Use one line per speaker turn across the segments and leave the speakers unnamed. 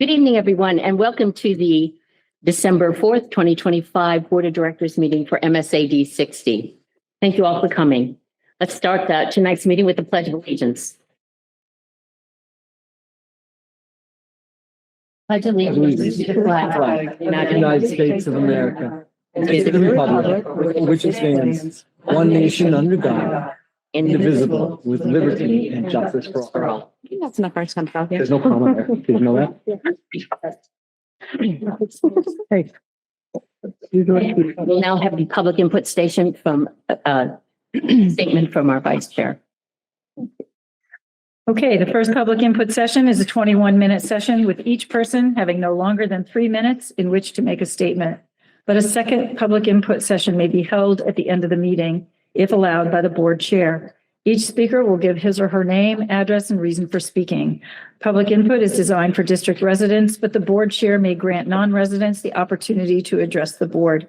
Good evening, everyone, and welcome to the December 4th, 2025 Board of Directors meeting for MSAD 60. Thank you all for coming. Let's start tonight's meeting with the Pledge of Allegiance. Pledge allegiance to the flag of the
United States of America, and to the republic for which it stands, one nation under God, indivisible, with liberty and justice for all.
That's not first time out here.
There's no comment there. Did you know that?
We'll now have the public input station from statement from our vice chair.
Okay, the first public input session is a 21-minute session with each person having no longer than 3 minutes in which to make a statement. But a second public input session may be held at the end of the meeting, if allowed by the board chair. Each speaker will give his or her name, address, and reason for speaking. Public input is designed for district residents, but the board chair may grant non-residents the opportunity to address the board.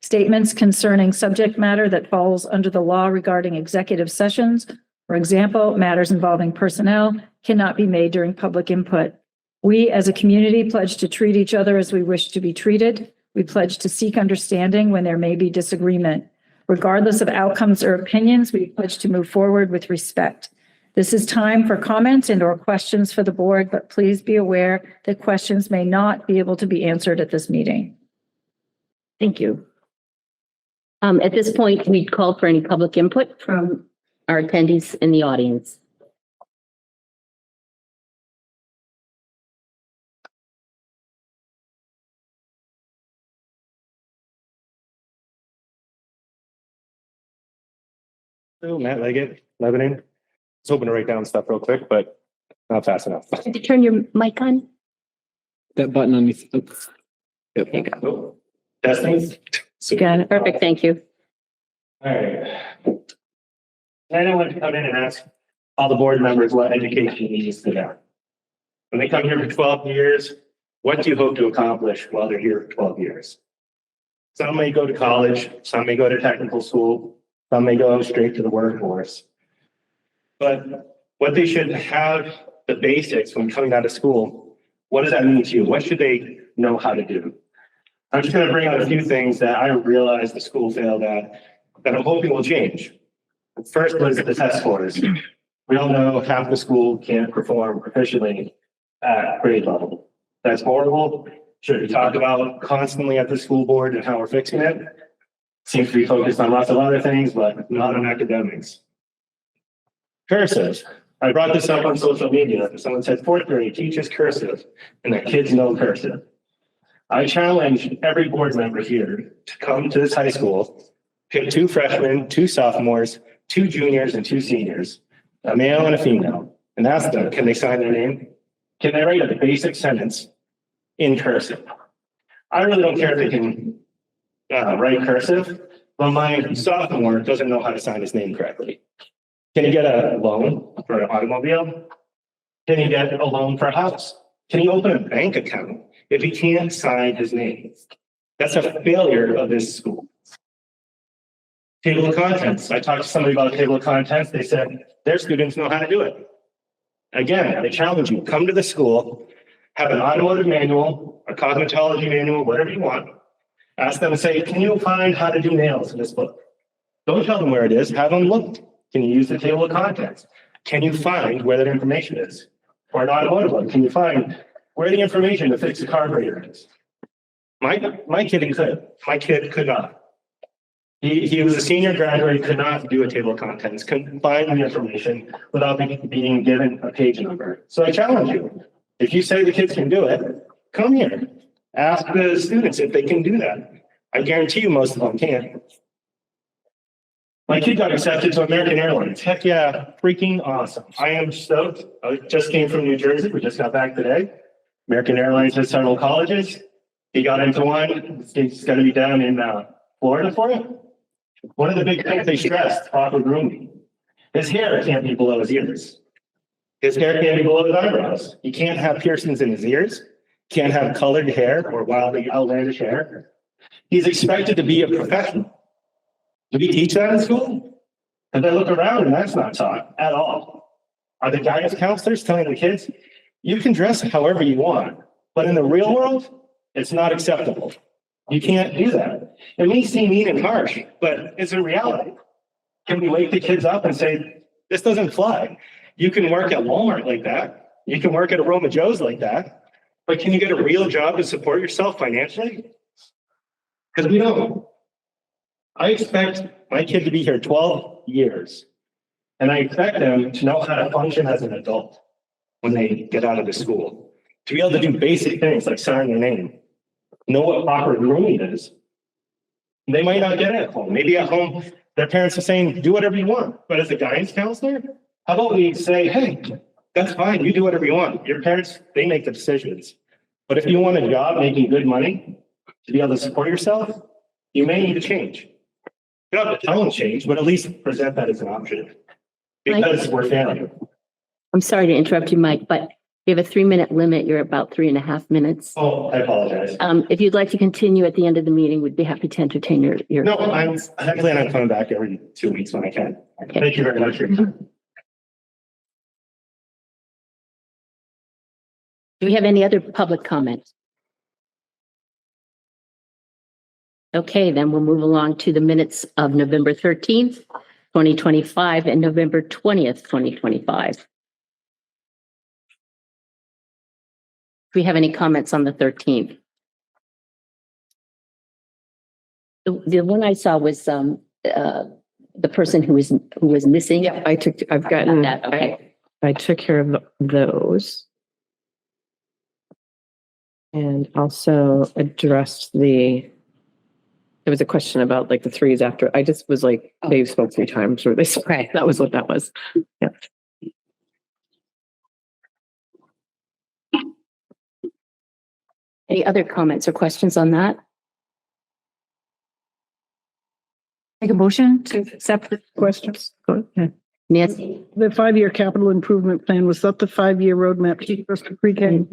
Statements concerning subject matter that falls under the law regarding executive sessions, for example, matters involving personnel, cannot be made during public input. We as a community pledge to treat each other as we wish to be treated. We pledge to seek understanding when there may be disagreement. Regardless of outcomes or opinions, we pledge to move forward with respect. This is time for comments and/or questions for the board, but please be aware that questions may not be able to be answered at this meeting.
Thank you. At this point, we call for any public input from our attendees in the audience.
Hello, Matt Leggett, Lebanon. I was hoping to write down stuff real quick, but not fast enough.
Did you turn your mic on?
That button on the. Oops.
There you go.
Oh, testing.
You got it. Perfect. Thank you.
All right. I don't want to come in and ask all the board members what education needs to know. When they come here for 12 years, what do you hope to accomplish while they're here for 12 years? Some may go to college, some may go to technical school, some may go straight to the workforce. But what they should have the basics when coming out of school, what does that mean to you? What should they know how to do? I'm just going to bring out a few things that I realized the school failed at that I'm hoping will change. First was the test scores. We all know half the school can't perform proficiently at grade level. That's horrible. Should be talked about constantly at the school board and how we're fixing it. Seems to be focused on lots of other things, but not on academics. Cursive. I brought this up on social media. Someone said fourth grade teaches cursive and that kids know cursive. I challenge every board member here to come to this high school, pick 2 freshmen, 2 sophomores, 2 juniors, and 2 seniors, a male and a female, and ask them, can they sign their name? Can they write a basic sentence in cursive? I really don't care if they can write cursive, but my sophomore doesn't know how to sign his name correctly. Can he get a loan for an automobile? Can he get a loan for a house? Can he open a bank account if he can't sign his name? That's a failure of this school. Table of contents. I talked to somebody about table of contents. They said their students know how to do it. Again, I challenge you, come to the school, have an automotive manual, a cosmetology manual, whatever you want. Ask them and say, can you find how to do nails in this book? Don't tell them where it is, have them look. Can you use the table of contents? Can you find where that information is? Or an automotive one, can you find where the information to fix the carburetor is? My kid could. My kid could not. He was a senior graduate, could not do a table of contents, couldn't find the information without being given a page number. So I challenge you, if you say the kids can do it, come here. Ask the students if they can do that. I guarantee you most of them can't. My kid got accepted to American Airlines. Heck yeah, freaking awesome. I am stoked. I just came from New Jersey. We just got back today. American Airlines has several colleges. He got into one. He's going to be down in Florida for it. One of the big things they stressed, proper grooming. His hair can't be below his ears. His hair can't be below his eyebrows. He can't have piercings in his ears. Can't have colored hair or wildly outlandish hair. He's expected to be a professional. Do we teach that in school? And they look around and that's not taught at all. Are the guidance counselors telling the kids, you can dress however you want, But in the real world, it's not acceptable. You can't do that. It may seem mean and harsh, but it's a reality. Can we wake the kids up and say, this doesn't fly? You can work at Walmart like that. You can work at a Roma Joe's like that. But can you get a real job and support yourself financially? Because we don't. I expect my kid to be here 12 years. And I expect them to know how to function as an adult when they get out of the school. To be able to do basic things like sign their name. Know what proper grooming is. They might not get it at home. Maybe at home, their parents are saying, do whatever you want. But as a guidance counselor, how about we say, hey, that's fine. You do whatever you want. Your parents, they make the decisions. But if you want a job making good money to be able to support yourself, you may need to change. You don't have to tell them change, but at least present that as an option. Because we're family.
I'm sorry to interrupt you, Mike, but we have a 3-minute limit. You're about 3.5 minutes.
Oh, I apologize.
If you'd like to continue at the end of the meeting, we'd be happy to entertain your.
No, I plan on coming back every 2 weeks when I can.
Okay.
Thank you very much for your time.
Do we have any other public comments? Okay, then we'll move along to the minutes of November 13th, 2025 and November 20th, 2025. Do we have any comments on the 13th? The one I saw was the person who was missing.
Yeah, I've gotten,
That, okay.
I took care of those. And also addressed there was a question about like the threes after, I just was like, they spoke 3 times or they,
Okay.
that was what that was. Yeah.
Any other comments or questions on that?
Make a motion to accept the
Questions?
Go ahead.
Nancy?
The 5-year capital improvement plan, was that the 5-year roadmap to first to pre-K?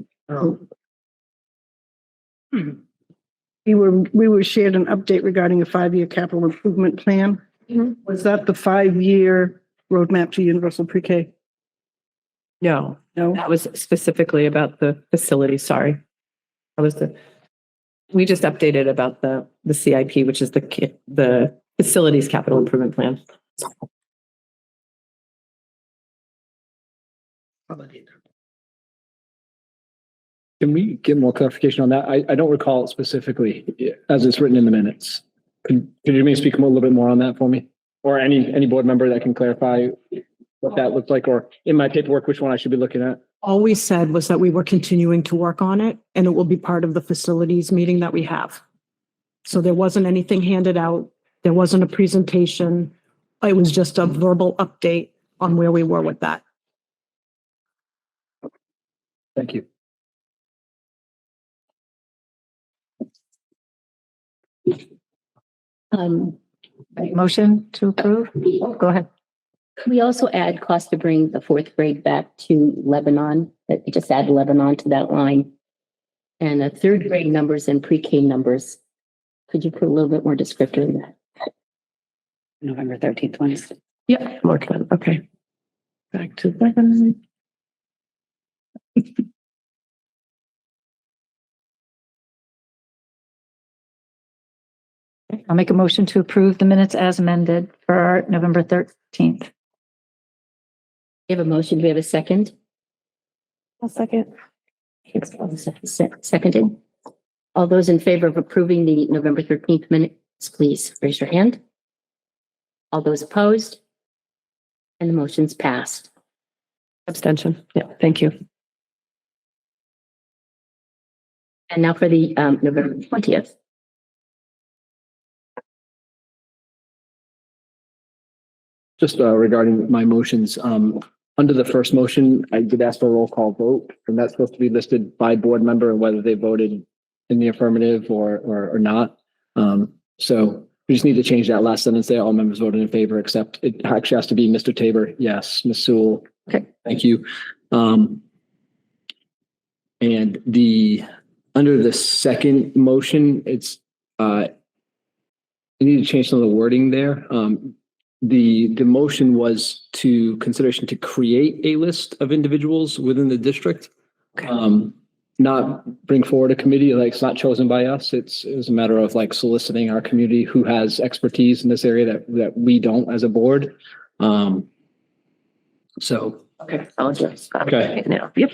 We were shared an update regarding a 5-year capital improvement plan. Was that the 5-year roadmap to universal pre-K?
No,
No?
that was specifically about the facility. Sorry. We just updated about the CIP, which is the facilities capital improvement plan.
Can we get more clarification on that? I don't recall it specifically as it's written in the minutes. Could you maybe speak a little bit more on that for me? Or any board member that can clarify what that looked like, or in my paperwork, which one I should be looking at?
All we said was that we were continuing to work on it and it will be part of the facilities meeting that we have. So there wasn't anything handed out. There wasn't a presentation. It was just a verbal update on where we were with that.
Thank you.
Motion to approve? Go ahead.
Could we also add cost to bring the 4th grade back to Lebanon? Just add Lebanon to that line. And the 3rd grade numbers and pre-K numbers. Could you put a little bit more descriptor in that? November 13th, Wednesday.
Yeah, more fun. Okay. Back to 11.
I'll make a motion to approve the minutes as amended for November 13th.
We have a motion. Do we have a second?
I'll second.
Seconded. All those in favor of approving the November 13th minutes, please raise your hand. All those opposed? And the motion's passed.
Abstention. Yeah, thank you.
And now for the November 20th.
Just regarding my motions, under the first motion, I did ask for a roll call vote, and that's supposed to be listed by board member and whether they voted in the affirmative or not. So we just need to change that last sentence there. All members voted in favor, except it actually has to be Mr. Tabor. Yes, Ms. Sewell.
Okay.
Thank you. And under the second motion, it's, I need to change some of the wording there. The motion was to consideration to create a list of individuals within the district. not bring forward a committee, like it's not chosen by us. It's a matter of like soliciting our community who has expertise in this area that we don't as a board. So,
Okay, I'll address that.
Okay.
Now, yep.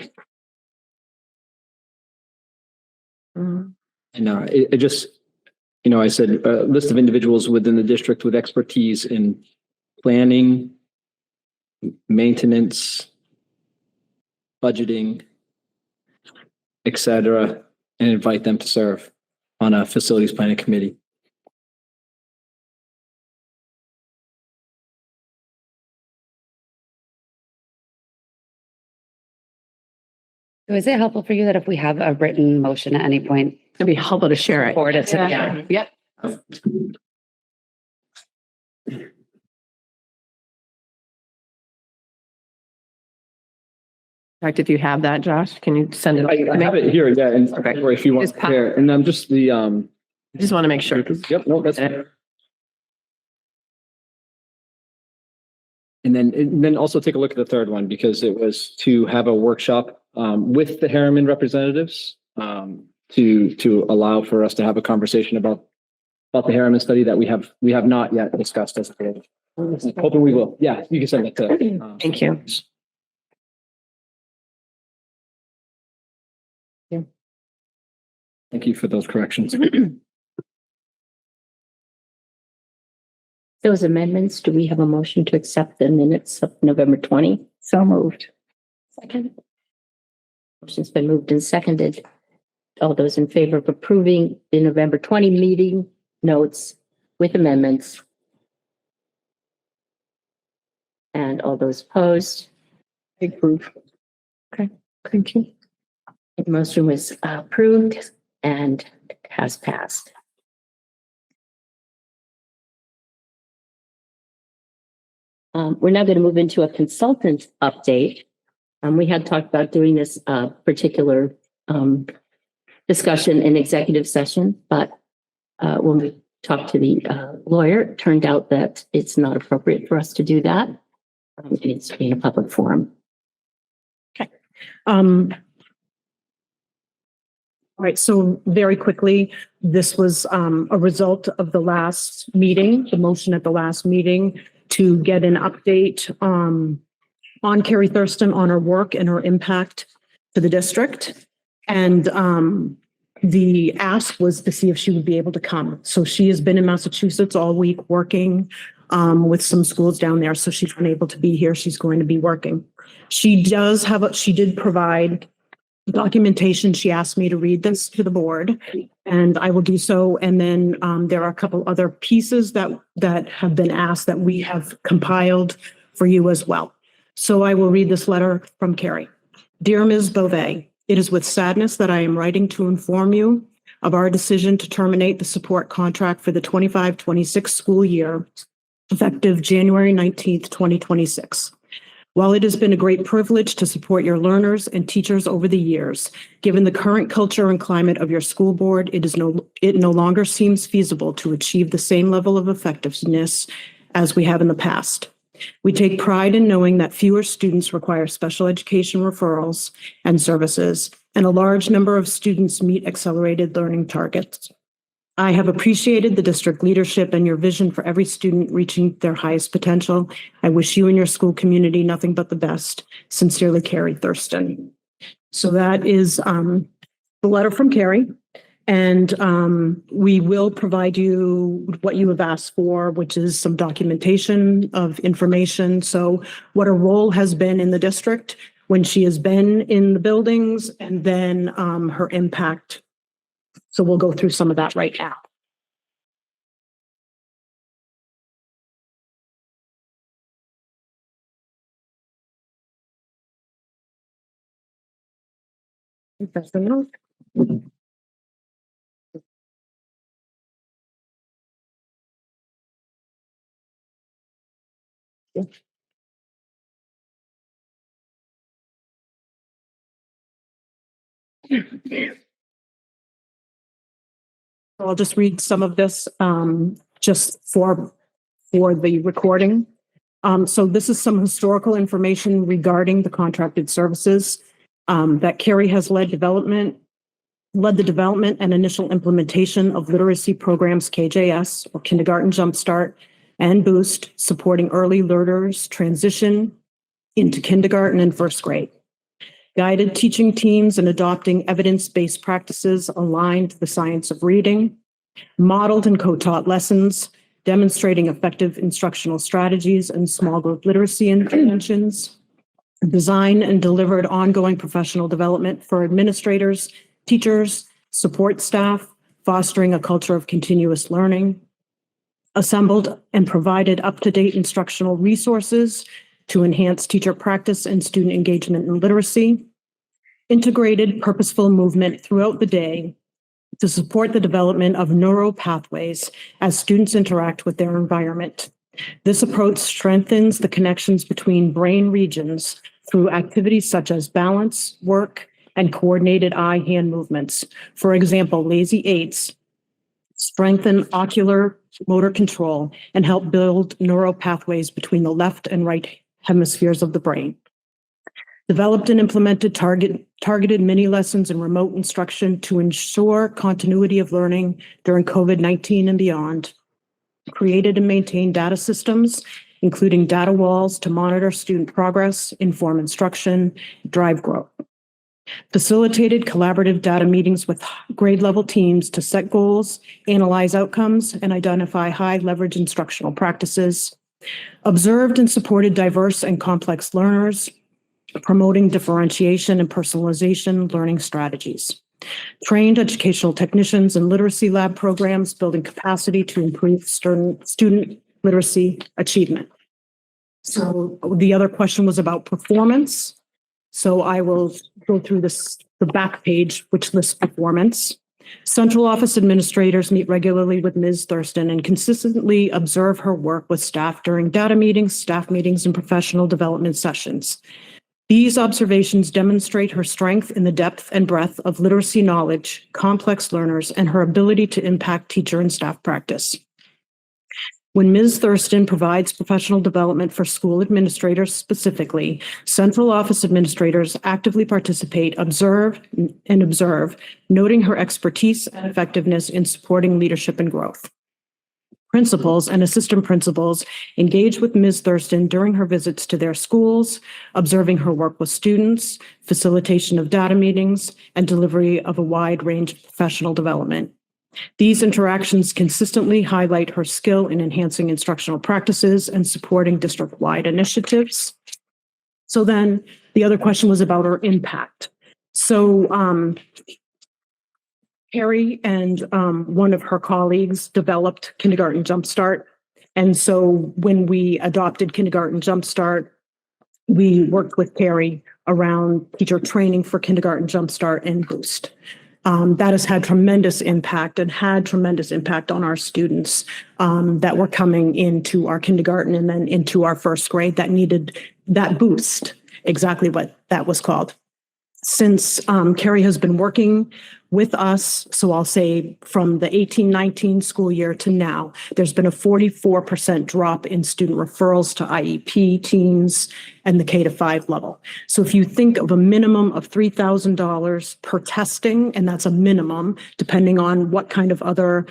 and it just, I said, a list of individuals within the district with expertise in planning, maintenance, budgeting, et cetera, and invite them to serve on a facilities planning committee.
So is it helpful for you that if we have a written motion at any point,
It'd be helpful to share it.
forward it to,
Yeah.
yeah.
Yep. In fact, if you have that, Josh, can you send it?
I have it here, yeah, and
Okay.
or if you want
Just
to
pop-
share, and I'm just the,
I just want to make sure.
yep, no, that's. And then also take a look at the third one, because it was to have a workshop with the Harriman representatives to allow for us to have a conversation about the Harriman study that we have not yet discussed as a board. Hoping we will. Yeah, you can send that to.
Thank you.
Thank you for those corrections.
Those amendments, do we have a motion to accept the minutes of November 20?
So moved.
Second. Motion's been moved and seconded. All those in favor of approving the November 20 meeting notes with amendments? And all those opposed?
Approve.
Thank you. The motion was approved and has passed. We're now going to move into a consultant update. We had talked about doing this particular discussion in executive session, but when we talked to the lawyer, it turned out that it's not appropriate for us to do that. It's in a public forum.
All right, so very quickly, this was a result of the last meeting, the motion at the last meeting to get an update on Carrie Thurston, on her work and her impact to the district. And the ask was to see if she would be able to come. So she has been in Massachusetts all week working with some schools down there. So she's unable to be here. She's going to be working. She did provide documentation. She asked me to read this to the board, and I will do so. And then there are a couple other pieces that have been asked that we have compiled for you as well. So I will read this letter from Carrie. Dear Ms. Beauvais, it is with sadness that I am writing to inform you of our decision to terminate the support contract for the 25-26 school year, effective January 19th, 2026. While it has been a great privilege to support your learners and teachers over the years, given the current culture and climate of your school board, it no longer seems feasible to achieve the same level of effectiveness as we have in the past. We take pride in knowing that fewer students require special education referrals and services, and a large number of students meet accelerated learning targets. I have appreciated the district leadership and your vision for every student reaching their highest potential. I wish you and your school community nothing but the best. Sincerely, Carrie Thurston. So that is the letter from Carrie. And we will provide you what you have asked for, which is some documentation of information. So what her role has been in the district when she has been in the buildings, and then her impact. So we'll go through some of that right now. That's the note. So I'll just read some of this just for the recording. So this is some historical information regarding the contracted services. that Carrie has led the development and initial implementation of literacy programs KJS, or Kindergarten Jumpstart, and Boost, supporting early learners transition into kindergarten and first grade. Guided teaching teams and adopting evidence-based practices aligned to the science of reading, modeled and co-taught lessons, demonstrating effective instructional strategies and small group literacy interventions, designed and delivered ongoing professional development for administrators, teachers, support staff, fostering a culture of continuous learning, assembled and provided up-to-date instructional resources to enhance teacher practice and student engagement in literacy, integrated purposeful movement throughout the day to support the development of neural pathways as students interact with their environment. This approach strengthens the connections between brain regions through activities such as balance, work, and coordinated eye-hand movements. For example, lazy eights strengthen ocular motor control and help build neural pathways between the left and right hemispheres of the brain. Developed and implemented targeted mini lessons and remote instruction to ensure continuity of learning during COVID-19 and beyond. Created and maintained data systems, including data walls to monitor student progress, inform instruction, drive growth. Facilitated collaborative data meetings with grade level teams to set goals, analyze outcomes, and identify high leverage instructional practices. Observed and supported diverse and complex learners, promoting differentiation and personalization learning strategies. Trained educational technicians in literacy lab programs, building capacity to improve student literacy achievement. So the other question was about performance. So I will go through the back page, which lists performance. Central office administrators meet regularly with Ms. Thurston and consistently observe her work with staff during data meetings, staff meetings, and professional development sessions. These observations demonstrate her strength in the depth and breadth of literacy knowledge, complex learners, and her ability to impact teacher and staff practice. When Ms. Thurston provides professional development for school administrators specifically, central office administrators actively participate, observe, noting her expertise and effectiveness in supporting leadership and growth. Principals and assistant principals engage with Ms. Thurston during her visits to their schools, observing her work with students, facilitation of data meetings, and delivery of a wide range of professional development. These interactions consistently highlight her skill in enhancing instructional practices and supporting district-wide initiatives. So then the other question was about her impact. So Carrie and one of her colleagues developed Kindergarten Jumpstart. And so when we adopted Kindergarten Jumpstart, we worked with Carrie around teacher training for Kindergarten Jumpstart and Boost. That has had tremendous impact and had tremendous impact on our students that were coming into our kindergarten and then into our first grade that needed that boost, exactly what that was called. Since Carrie has been working with us, so I'll say from the 18-19 school year to now, there's been a 44% drop in student referrals to IEP teams and the K-5 level. So if you think of a minimum of $3,000 per testing, and that's a minimum, depending on what kind of other,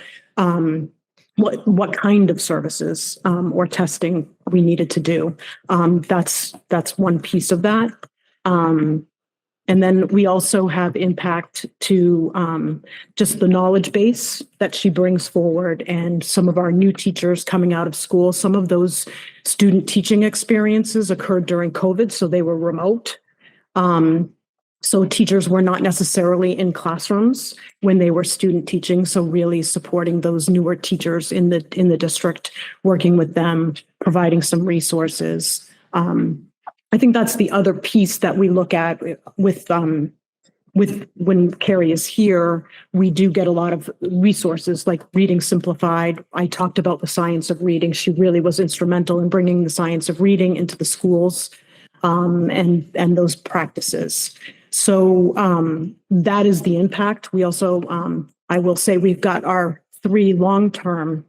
what kind of services or testing we needed to do. That's one piece of that. And then we also have impact to just the knowledge base that she brings forward and some of our new teachers coming out of school. Some of those student teaching experiences occurred during COVID, so they were remote. So teachers were not necessarily in classrooms when they were student teaching. So really supporting those newer teachers in the district, working with them, providing some resources. I think that's the other piece that we look at with when Carrie is here, we do get a lot of resources like Reading Simplified. I talked about the science of reading. She really was instrumental in bringing the science of reading into the schools and those practices. So that is the impact. We also, I will say we've got our 3 long-time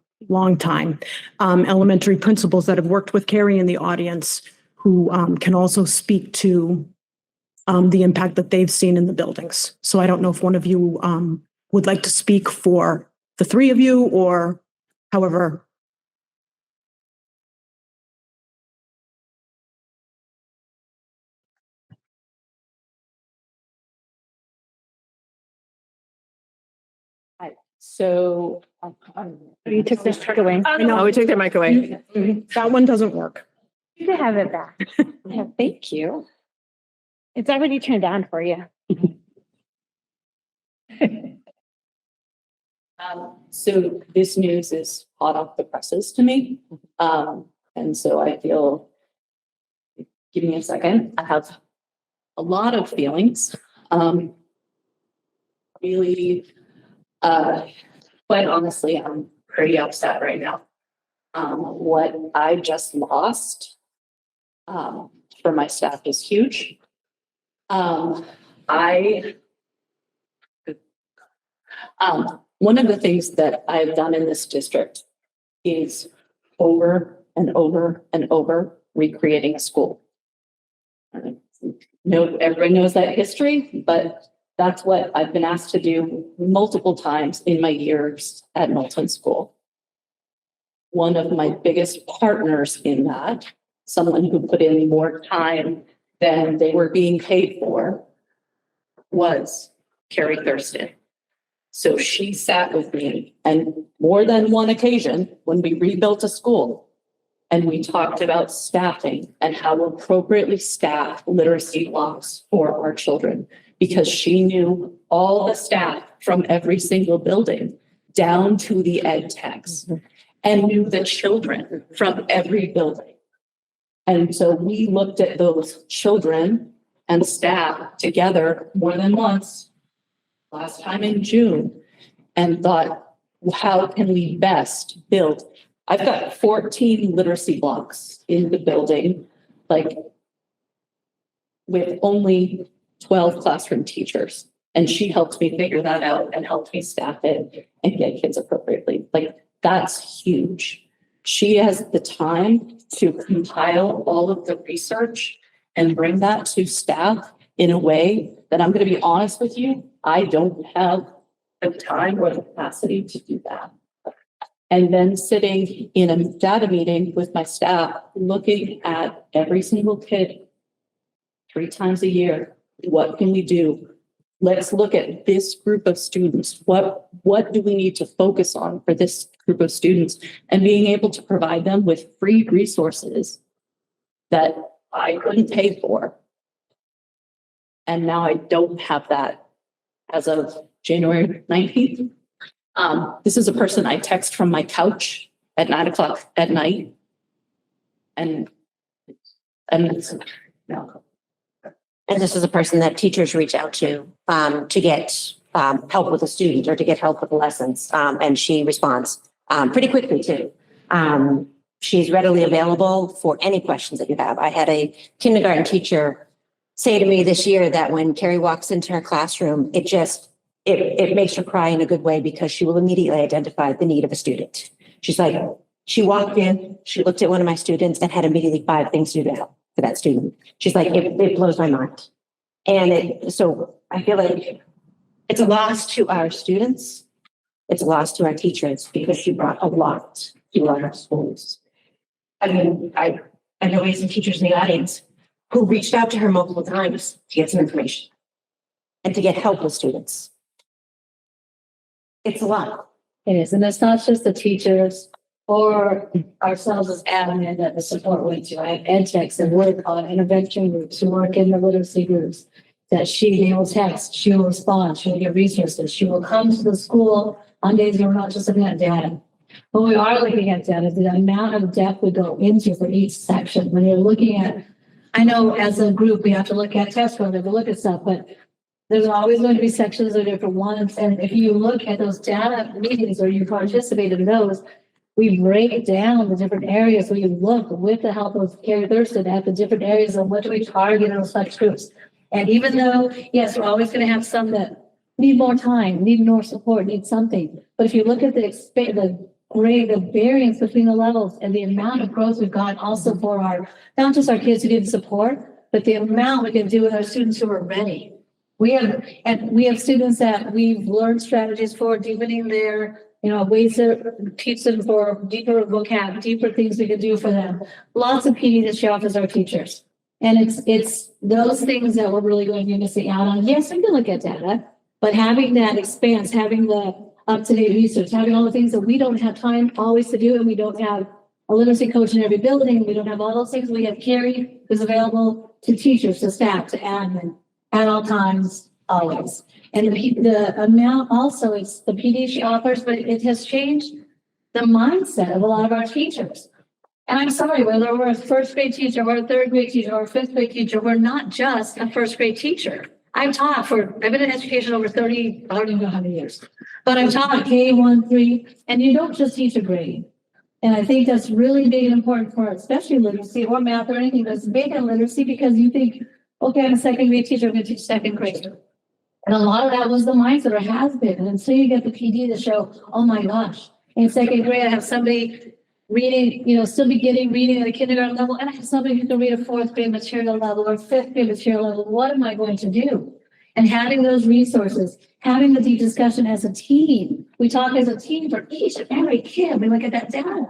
elementary principals that have worked with Carrie in the audience who can also speak to the impact that they've seen in the buildings. So I don't know if one of you would like to speak for the three of you or however.
So.
You took this trick away.
I know,
we took their mic away.
that one doesn't work.
You can have it back. Yeah, thank you. It's already turned on for you.
So this news is hot off the presses to me. And so I feel, give me a second, I have a lot of feelings. Really, quite honestly, I'm pretty upset right now. What I just lost, for my staff is huge. One of the things that I've done in this district is over and over and over recreating a school. No, everybody knows that history, but that's what I've been asked to do multiple times in my years at Knowlton School. One of my biggest partners in that, someone who put in more time than they were being paid for, was Carrie Thurston. So she sat with me, and more than one occasion when we rebuilt a school, and we talked about staffing and how appropriately staff literacy blocks for our children, because she knew all the staff from every single building down to the ed techs and knew the children from every building. And so we looked at those children and staff together more than once last time in June and thought, how can we best build? I've got 14 literacy blocks in the building, like with only 12 classroom teachers. And she helped me figure that out and helped me staff it and get kids appropriately. Like, that's huge. She has the time to compile all of the research and bring that to staff in a way that, I'm going to be honest with you, I don't have the time or the capacity to do that. And then sitting in a data meeting with my staff, looking at every single kid 3 times a year. What can we do? Let's look at this group of students. What do we need to focus on for this group of students? And being able to provide them with free resources that I couldn't pay for. And now I don't have that as of January 19th. This is a person I text from my couch at 9:00 at night. And no.
And this is a person that teachers reach out to get help with a student or to get help with lessons. And she responds pretty quickly too. She's readily available for any questions that you have. I had a kindergarten teacher say to me this year that when Carrie walks into her classroom, it makes her cry in a good way because she will immediately identify the need of a student. She's like, she walked in, she looked at one of my students and had immediately 5 things to do to help for that student. She's like, it blows my mind. And so I feel like it's a loss to our students. It's a loss to our teachers because she brought a lot to our schools. I mean, I know we have some teachers in the audience who reached out to her multiple times to get some information and to get help with students. It's a lot.
It is, and it's not just the teachers or ourselves as admin that the support went to. I have ed techs that work on intervention groups, who work in the literacy groups, that they will text, she will respond, she will get resources, she will come to the school on days where we're not just looking at data. When we are looking at data, the amount of depth we go into for each section, when you're looking at, I know as a group, we have to look at test scores, we have to look at stuff, but there's always going to be sections of different ones. And if you look at those data meetings or you participate in those, we break down the different areas. We look with the help of Carrie Thurston at the different areas of what do we target in such groups. And even though, yes, we're always going to have some that need more time, need more support, need something. But if you look at the variance between the levels and the amount of growth we've got also for not just our kids who need support, but the amount we can do with our students who are ready. We have students that we've learned strategies for deepening their, ways to teach them for deeper vocab, deeper things we can do for them. Lots of PD that she offers our teachers. And it's those things that we're really going to be missing out on. Yes, we can look at data, but having that expanse, having the up-to-date research, having all the things that we don't have time always to do, and we don't have a literacy coach in every building, we don't have all those things. We have Carrie who's available to teachers, to staff, to admin at all times, always. And the amount also, it's the PD she offers, but it has changed the mindset of a lot of our teachers. And I'm sorry, whether we're a first grade teacher, or a third grade teacher, or a fifth grade teacher, we're not just a first grade teacher. I've been in education over 30, I don't even know how many years, but I've taught K1, 3, and you don't just teach a grade. And I think that's really big and important for especially literacy or math or anything that's big in literacy, because you think, okay, I'm a second grade teacher, I'm going to teach second grade. And a lot of that was the mindset, or has been. And until you get the PD to show, oh my gosh, in second grade, I have somebody reading, still beginning reading at a kindergarten level, and I have somebody who can read a fourth grade material level or fifth grade material level. What am I going to do? And having those resources, having the deep discussion as a team. We talk as a team for each and every kid. We look at that data.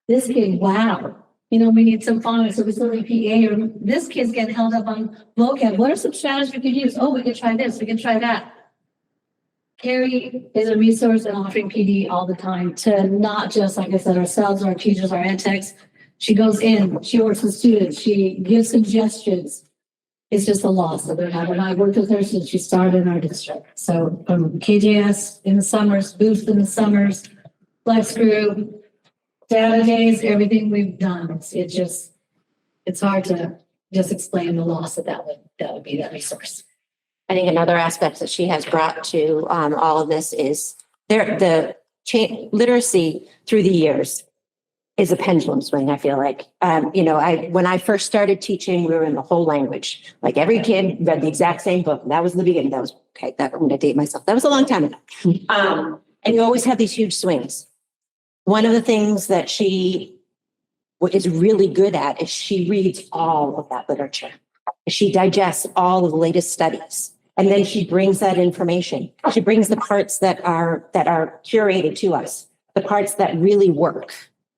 This kid, wow. We need some phonics or facility PA, or this kid's getting held up on vocab. What are some strategies we could use? Oh, we could try this, we can try that. Carrie is a resource and offering PD all the time to not just, like I said, ourselves, our teachers, our ed techs. She goes in, she works with students, she gives suggestions. It's just a loss that they're having. I worked with her since she started in our district. So KJS in the summers, Boost in the summers, Flex Group, data days, everything we've done. It's hard to just explain the loss that would be that resource.
I think another aspect that she has brought to all of this is literacy through the years is a pendulum swing, I feel like. When I first started teaching, we were in the whole language. Like every kid read the exact same book. That was the beginning. I'm going to date myself. That was a long time ago. And you always have these huge swings. One of the things that she is really good at is she reads all of that literature. She digests all of the latest studies. And then she brings that information. She brings the parts that are curated to us, the parts that really work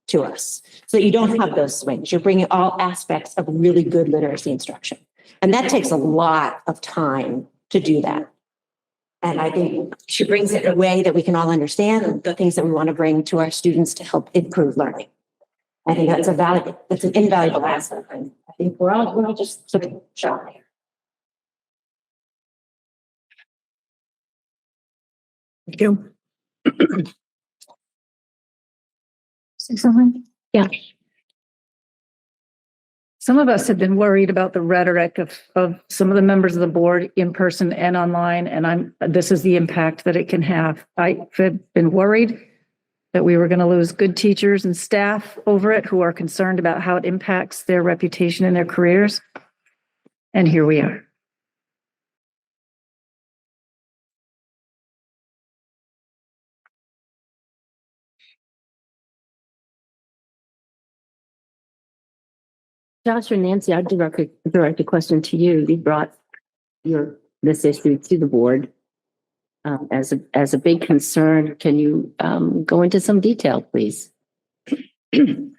to us. So you don't have those swings. You're bringing all aspects of really good literacy instruction. And that takes a lot of time to do that. And I think she brings it in a way that we can all understand the things that we want to bring to our students to help improve learning. I think that's an invaluable asset. And I think we're all just sort of shocked.
Thank you.
Say something?
Yeah.
Some of us have been worried about the rhetoric of some of the members of the board in person and online, and this is the impact that it can have. I've been worried that we were going to lose good teachers and staff over it who are concerned about how it impacts their reputation and their careers. And here we are.
Josh or Nancy, I'd direct a question to you. You brought this issue to the board as a big concern. Can you go into some detail, please?
One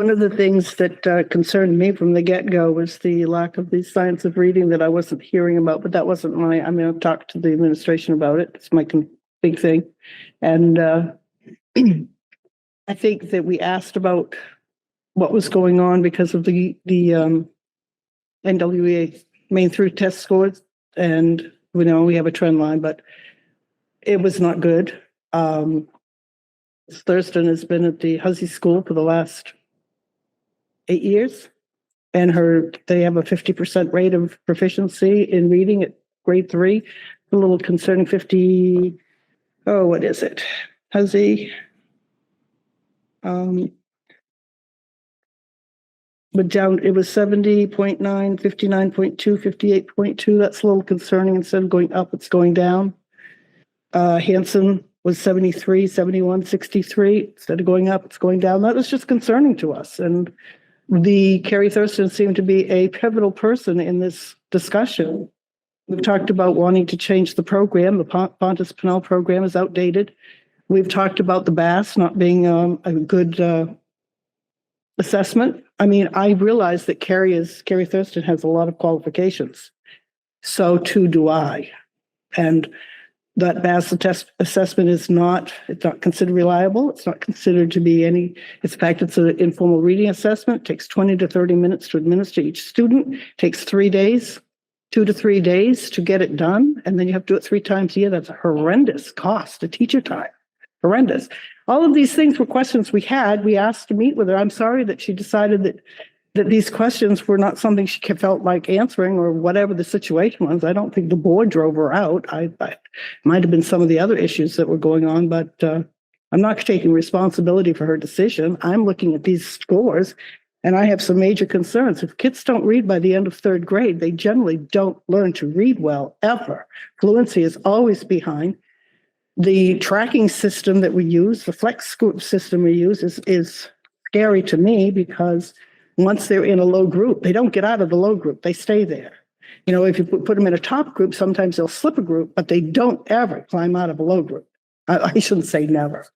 of the things that concerned me from the get-go was the lack of the science of reading that I wasn't hearing about, but that wasn't I've talked to the administration about it. It's my big thing. And I think that we asked about what was going on because of the NWEA main through test scores. And we know we have a trend line, but it was not good. Thurston has been at the Hussey School for the last 8 years, and they have a 50% rate of proficiency in reading at grade 3. A little concerning. What is it? Hussey. But down, it was 70.9, 59.2, 58.2. That's a little concerning. Instead of going up, it's going down. Hanson was 73, 71, 63. Instead of going up, it's going down. That was just concerning to us. And Carrie Thurston seemed to be a pivotal person in this discussion. We've talked about wanting to change the program. The Pontus Pinnell program is outdated. We've talked about the BAS not being a good assessment. I mean, I realize that Carrie Thurston has a lot of qualifications. So too do I. And that BAS assessment it's not considered reliable. It's not considered to be in fact, it's an informal reading assessment. It takes 20 to 30 minutes to administer each student. It takes 3 days, 2 to 3 days to get it done. And then you have to do it 3 times a year. That's a horrendous cost of teacher time. Horrendous. All of these things were questions we had. We asked to meet with her. I'm sorry that she decided that these questions were not something she felt like answering or whatever the situation was. I don't think the board drove her out. I might have been some of the other issues that were going on, but I'm not taking responsibility for her decision. I'm looking at these scores and I have some major concerns. If kids don't read by the end of 3rd grade, they generally don't learn to read well ever. Fluency is always behind. The tracking system that we use, the flex group system we use is scary to me because once they're in a low group, they don't get out of the low group. They stay there. You know, if you put them in a top group, sometimes they'll slip a group, but they don't ever climb out of a low group. I shouldn't say never.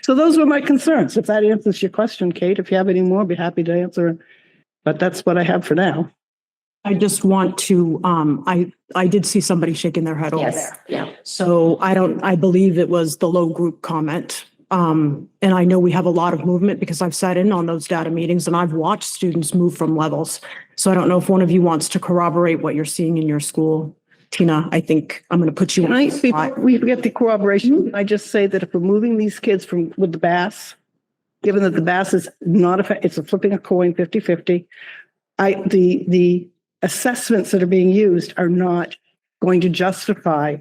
So those were my concerns. If that answers your question, Kate, if you have any more, I'd be happy to answer. But that's what I have for now.
I just want to, I did see somebody shaking their head over
Yes,
there.
yeah.
So I believe it was the low group comment. And I know we have a lot of movement because I've sat in on those data meetings and I've watched students move from levels. So I don't know if one of you wants to corroborate what you're seeing in your school. Tina, I think I'm going to put you on the spot.
We forget the corroboration. I just say that if we're moving these kids with the BAS, given that the BAS is not, it's a flipping a coin 50-50, the assessments that are being used are not going to justify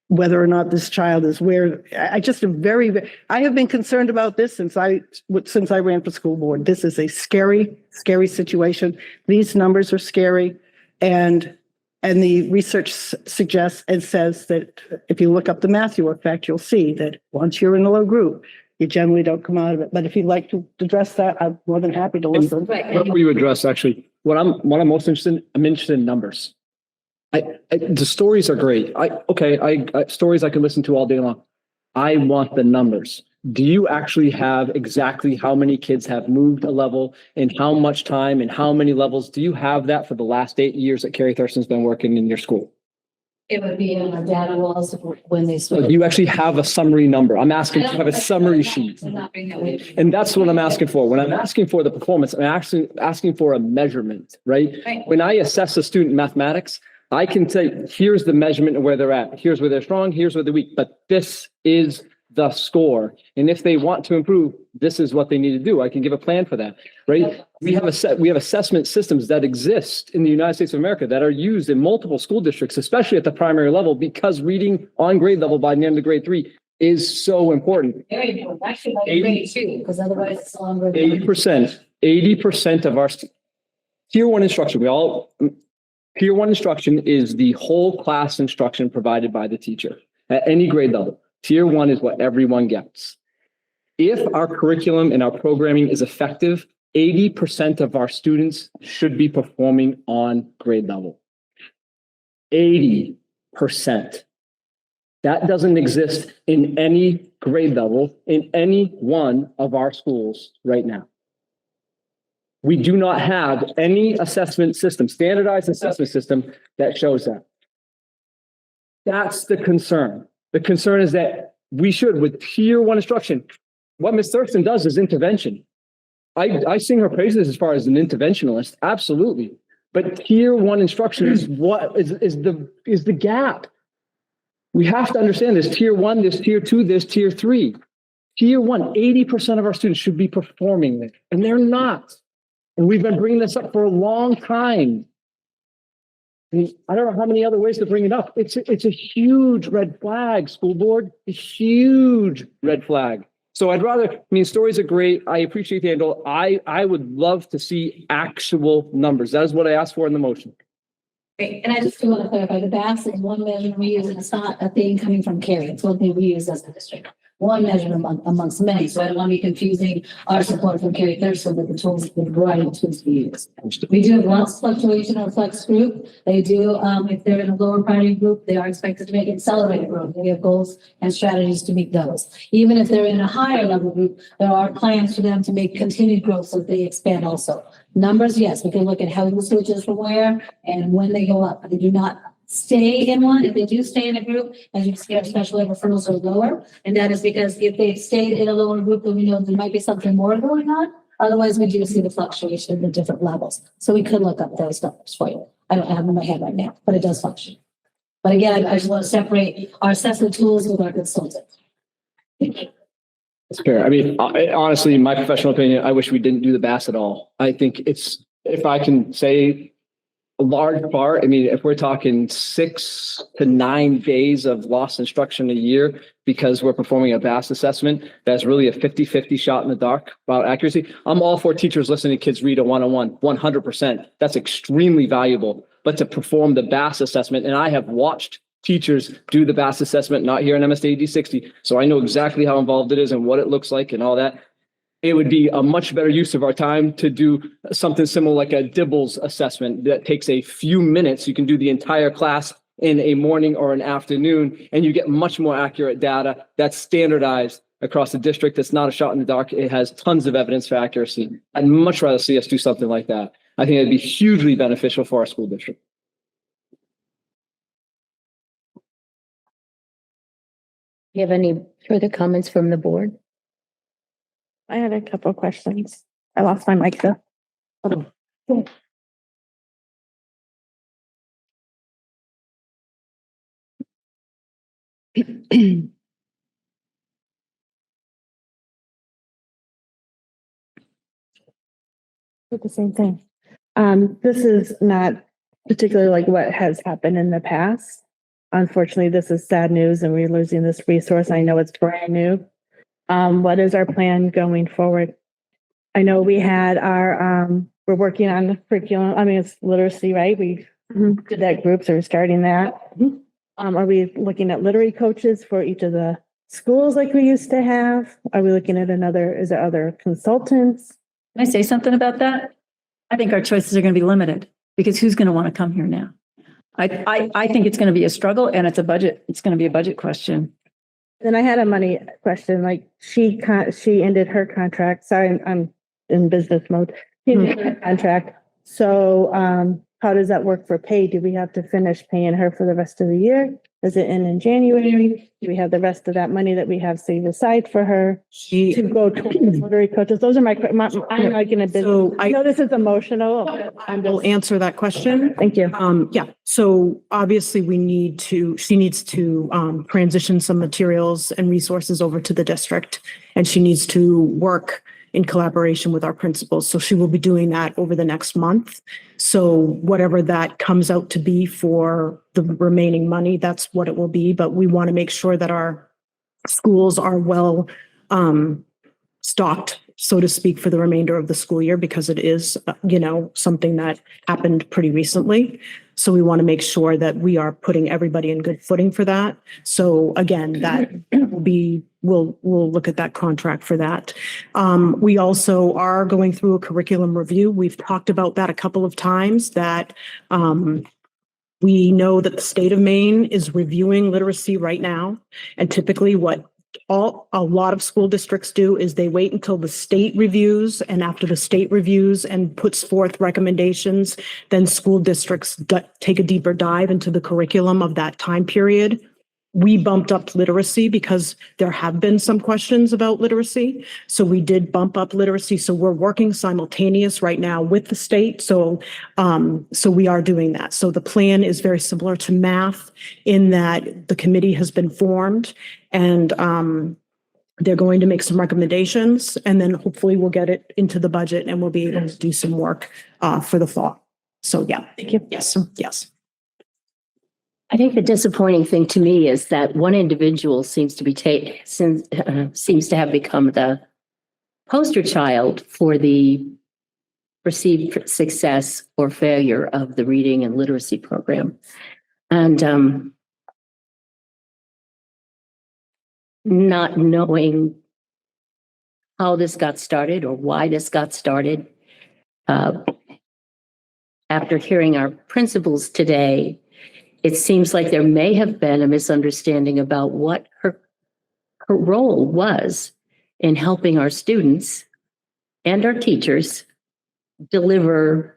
whether or not this child is where. I have been concerned about this since I ran for school board. This is a scary, scary situation. These numbers are scary, and the research suggests and says that if you look up the Matthew effect, you'll see that once you're in a low group, you generally don't come out of it. But if you'd like to address that, I'm more than happy to listen.
What you address, actually, what I'm most interested in, I'm interested in numbers. The stories are great. Stories I can listen to all day long. I want the numbers. Do you actually have exactly how many kids have moved a level and how much time and how many levels? Do you have that for the last 8 years that Carrie Thurston's been working in your school?
It would be on our data walls when they.
So do you actually have a summary number? I'm asking to have a summary sheet. And that's what I'm asking for. When I'm asking for the performance, I'm actually asking for a measurement, right? When I assess a student in mathematics, I can say, here's the measurement of where they're at. Here's where they're strong. Here's where they're weak. But this is the score. And if they want to improve, this is what they need to do. I can give a plan for that, right? We have assessment systems that exist in the United States of America that are used in multiple school districts, especially at the primary level, because reading on grade level by the end of grade 3 is so important.
Very important. Actually, by grade 2, because otherwise it's longer.
80% of our tier 1 instruction, tier 1 instruction is the whole class instruction provided by the teacher at any grade level. Tier 1 is what everyone gets. If our curriculum and our programming is effective, 80% of our students should be performing on grade level. 80%. That doesn't exist in any grade level in any one of our schools right now. We do not have any assessment system, standardized assessment system that shows that. That's the concern. The concern is that we should, with tier 1 instruction, what Ms. Thurston does is intervention. I sing her praises as far as an interventionalist, absolutely. But tier 1 instruction is what is the gap. We have to understand there's tier 1, there's tier 2, there's tier 3. Tier 1, 80% of our students should be performing it, and they're not. And we've been bringing this up for a long time. I don't know how many other ways to bring it up. It's a huge red flag, school board, a huge red flag. So stories are great. I appreciate the handle. I would love to see actual numbers. That is what I asked for in the motion.
Great. And I just do want to clarify, the BAS is one measure we use, and it's not a thing coming from Cary. It's one thing we use as a district. One measure amongst many, so I don't want to be confusing our support from Cary Thurston with the tools, the variety of tools we use. We do have lots of fluctuation in our flex group. They do, if they're in a lower priority group, they are expected to make accelerated growth. We have goals and strategies to meet those. Even if they're in a higher level group, there are plans for them to make continued growth so they expand also. Numbers, yes, we can look at how the switches from where and when they go up. They do not stay in one. If they do stay in a group, as you can see, our special ed referrals are lower. And that is because if they've stayed in a lower group, then we know there might be something more going on. Otherwise, we do see the fluctuation in the different levels. So we could look up those numbers for you. I don't have them in my head right now, but it does function. But again, I just want to separate our assessment tools with our consultants.
It's fair. I mean, honestly, in my professional opinion, I wish we didn't do the BAS at all. I think it's, if I can say a large part, I mean, if we're talking 6 to 9 days of lost instruction a year because we're performing a BAS assessment, that's really a 50-50 shot in the dark about accuracy. I'm all for teachers listening to kids read a one-on-one, 100%. That's extremely valuable. But to perform the BAS assessment, and I have watched teachers do the BAS assessment, not here in MSAD 60. So I know exactly how involved it is and what it looks like and all that. It would be a much better use of our time to do something similar like a DIBELS assessment that takes a few minutes. You can do the entire class in a morning or an afternoon, and you get much more accurate data that's standardized across the district. That's not a shot in the dark. It has tons of evidence for accuracy. I'd much rather see us do something like that. I think it'd be hugely beneficial for our school district.
Do you have any further comments from the board?
I had a couple of questions. I lost my mic though. With the same thing. This is not particularly like what has happened in the past. Unfortunately, this is sad news and we're losing this resource. I know it's brand new. What is our plan going forward? I know we had our, we're working on the curriculum. I mean, it's literacy, right? We did that group, so we're starting that. Are we looking at literary coaches for each of the schools like we used to have? Are we looking at is there other consultants?
Can I say something about that? I think our choices are going to be limited because who's going to want to come here now? I think it's going to be a struggle and it's going to be a budget question.
Then I had a money question, like she ended her contract. Sorry, I'm in business mode. She ended her contract. So, how does that work for pay? Do we have to finish paying her for the rest of the year? Does it end in January? Do we have the rest of that money that we have saved aside for her to go towards literary coaches? Those are I'm like in a business.
So
I know this is emotional.
I will answer that question.
Thank you.
Yeah, so obviously she needs to transition some materials and resources over to the district, and she needs to work in collaboration with our principals. So she will be doing that over the next month. So whatever that comes out to be for the remaining money, that's what it will be. But we want to make sure that our schools are well stocked, so to speak, for the remainder of the school year, because it is, something that happened pretty recently. So we want to make sure that we are putting everybody in good footing for that. So again, that will be, we'll look at that contract for that. We also are going through a curriculum review. We've talked about that a couple of times, that we know that the state of Maine is reviewing literacy right now. And typically a lot of school districts do is they wait until the state reviews, and after the state reviews and puts forth recommendations, then school districts take a deeper dive into the curriculum of that time period. We bumped up literacy because there have been some questions about literacy. So we did bump up literacy. So we're working simultaneous right now with the state. So we are doing that. So the plan is very similar to math in that the committee has been formed, and they're going to make some recommendations, and then hopefully we'll get it into the budget and we'll be able to do some work for the fall. So yeah, thank you. Yes.
I think the disappointing thing to me is that one individual seems to have become the poster child for the perceived success or failure of the reading and literacy program. And not knowing how this got started or why this got started. After hearing our principals today, it seems like there may have been a misunderstanding about what her role was in helping our students and our teachers deliver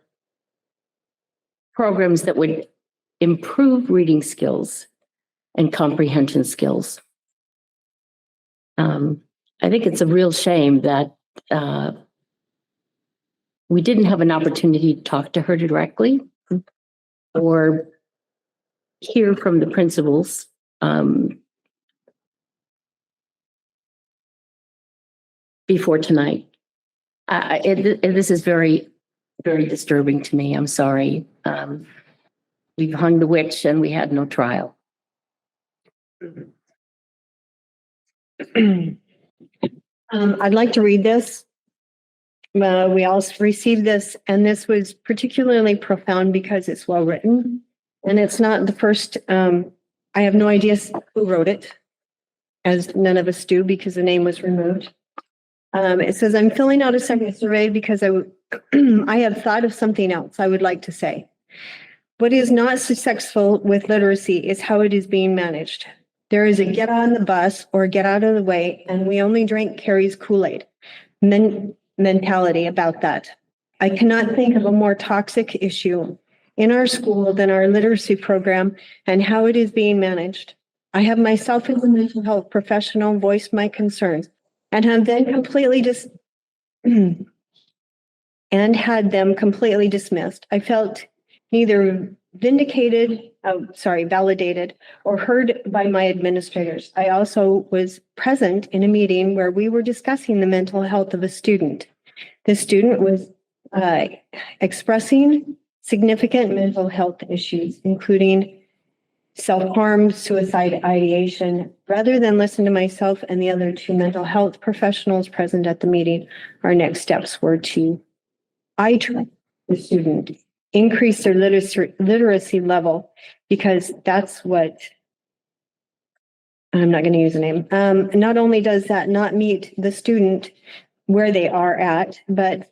programs that would improve reading skills and comprehension skills. I think it's a real shame that we didn't have an opportunity to talk to her directly or hear from the principals. Before tonight. This is very, very disturbing to me. I'm sorry. We've hung the witch and we had no trial.
I'd like to read this. We all received this, and this was particularly profound because it's well written. And it's not the first, I have no idea who wrote it, as none of us do because the name was removed. It says, I'm filling out a second survey because I have thought of something else I would like to say. What is not successful with literacy is how it is being managed. There is a get on the bus or get out of the way, and we only drink Carrie's Kool-Aid mentality about that. I cannot think of a more toxic issue in our school than our literacy program and how it is being managed. I have myself as a mental health professional voiced my concerns and have then had them completely dismissed. I felt neither validated or heard by my administrators. I also was present in a meeting where we were discussing the mental health of a student. The student was expressing significant mental health issues, including self-harm, suicide ideation. Rather than listen to myself and the other two mental health professionals present at the meeting, our next steps were to train the student, increase their literacy level, because that's what, I'm not going to use a name. Not only does that not meet the student where they are at, but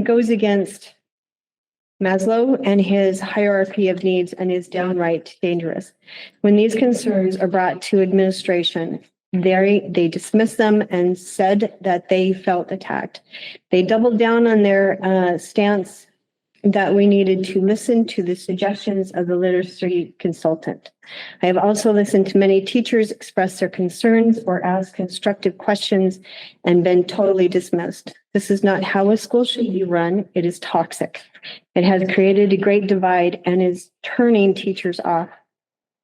goes against Maslow and his hierarchy of needs and is downright dangerous. When these concerns are brought to administration, they dismissed them and said that they felt attacked. They doubled down on their stance that we needed to listen to the suggestions of the literacy consultant. I have also listened to many teachers express their concerns or ask constructive questions and been totally dismissed. This is not how a school should be run. It is toxic. It has created a great divide and is turning teachers off.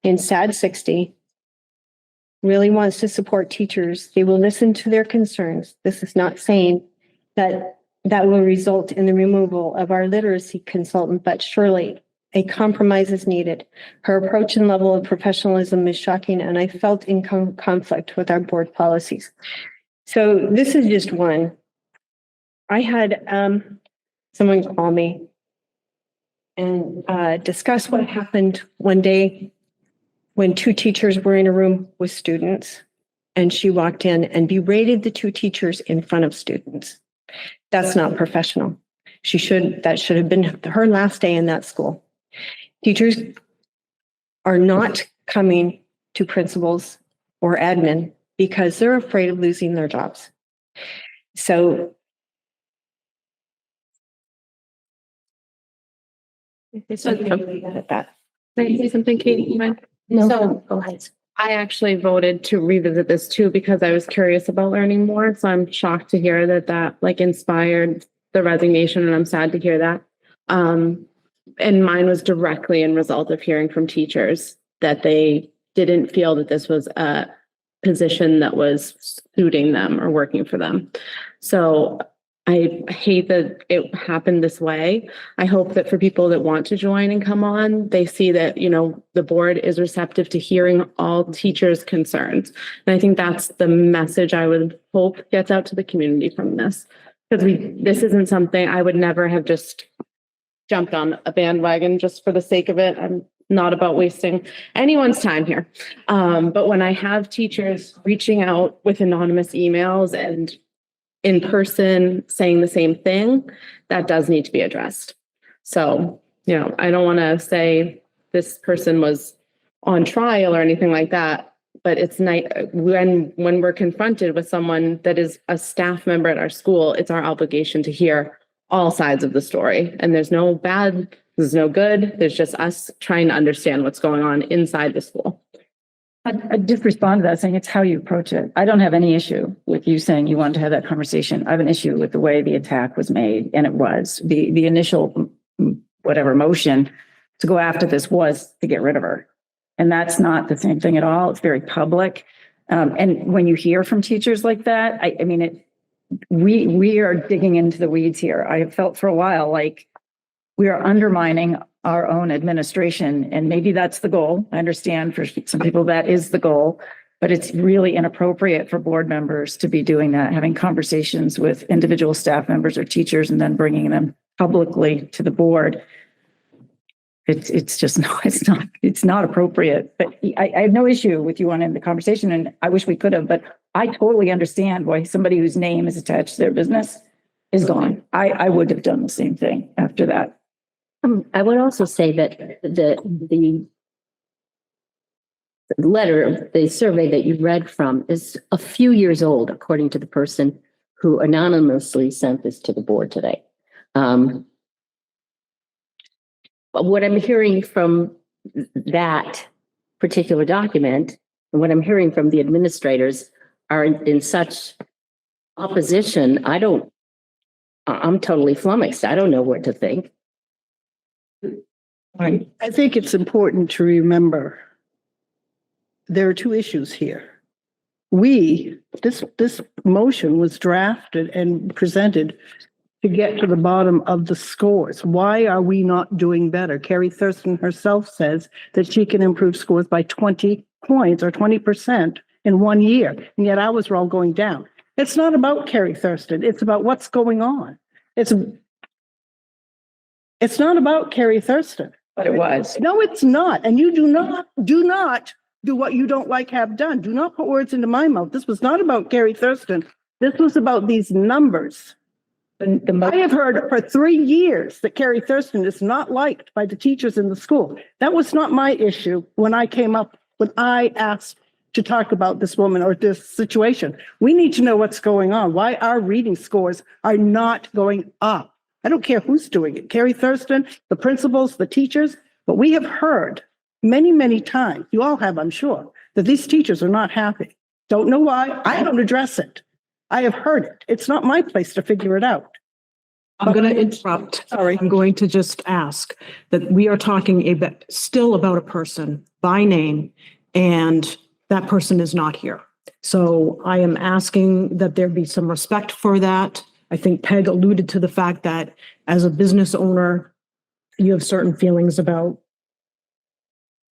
In SAD 60, really wants to support teachers. They will listen to their concerns. This is not saying that will result in the removal of our literacy consultant, but surely a compromise is needed. Her approach and level of professionalism is shocking, and I felt in conflict with our board policies. So this is just one. I had someone call me and discuss what happened one day when two teachers were in a room with students, and she walked in and berated the two teachers in front of students. That's not professional. That should have been her last day in that school. Teachers are not coming to principals or admin because they're afraid of losing their jobs. So at that.
Can I say something, Katie? You mind?
No,
So-
go ahead.
I actually voted to revisit this too because I was curious about learning more. So I'm shocked to hear that like inspired the resignation, and I'm sad to hear that. And mine was directly in result of hearing from teachers that they didn't feel that this was a position that was suiting them or working for them. So I hate that it happened this way. I hope that for people that want to join and come on, they see that, the board is receptive to hearing all teachers' concerns. And I think that's the message I would hope gets out to the community from this. Because this isn't something I would never have just jumped on a bandwagon just for the sake of it. I'm not about wasting anyone's time here. But when I have teachers reaching out with anonymous emails and in person saying the same thing, that does need to be addressed. So, I don't want to say this person was on trial or anything like that. But it's nice when we're confronted with someone that is a staff member at our school, it's our obligation to hear all sides of the story. And there's no bad, there's no good. There's just us trying to understand what's going on inside the school.
I just respond to that saying it's how you approach it. I don't have any issue with you saying you want to have that conversation. I have an issue with the way the attack was made, and it was the initial whatever motion to go after this was to get rid of her. And that's not the same thing at all. It's very public. And when you hear from teachers like that, I mean, we are digging into the weeds here. I have felt for a while like we are undermining our own administration, and maybe that's the goal. I understand for some people that is the goal, but it's really inappropriate for board members to be doing that, having conversations with individual staff members or teachers and then bringing them publicly to the board. It's just not, it's not appropriate, but I have no issue with you wanting the conversation, and I wish we could have, but I totally understand why somebody whose name is attached to their business is gone. I would have done the same thing after that.
I would also say that the letter, the survey that you read from is a few years old, according to the person who anonymously sent this to the board today. But what I'm hearing from that particular document and what I'm hearing from the administrators are in such opposition. I'm totally flummoxed. I don't know what to think.
I think it's important to remember there are two issues here. This motion was drafted and presented to get to the bottom of the scores. Why are we not doing better? Carrie Thurston herself says that she can improve scores by 20 points or 20% in 1 year, and yet ours were all going down. It's not about Carrie Thurston. It's about what's going on. It's not about Carrie Thurston.
But it was.
No, it's not. And you do not do what you don't like have done. Do not put words into my mouth. This was not about Carrie Thurston. This was about these numbers. I have heard for 3 years that Carrie Thurston is not liked by the teachers in the school. That was not my issue when I asked to talk about this woman or this situation. We need to know what's going on, why our reading scores are not going up. I don't care who's doing it, Carrie Thurston, the principals, the teachers, but we have heard many, many times, you all have, I'm sure, that these teachers are not happy. Don't know why. I don't address it. I have heard it. It's not my place to figure it out.
I'm going to interrupt.
Sorry.
I'm going to just ask that we are talking still about a person by name, and that person is not here. So I am asking that there be some respect for that. I think Peg alluded to the fact that as a business owner, you have certain feelings about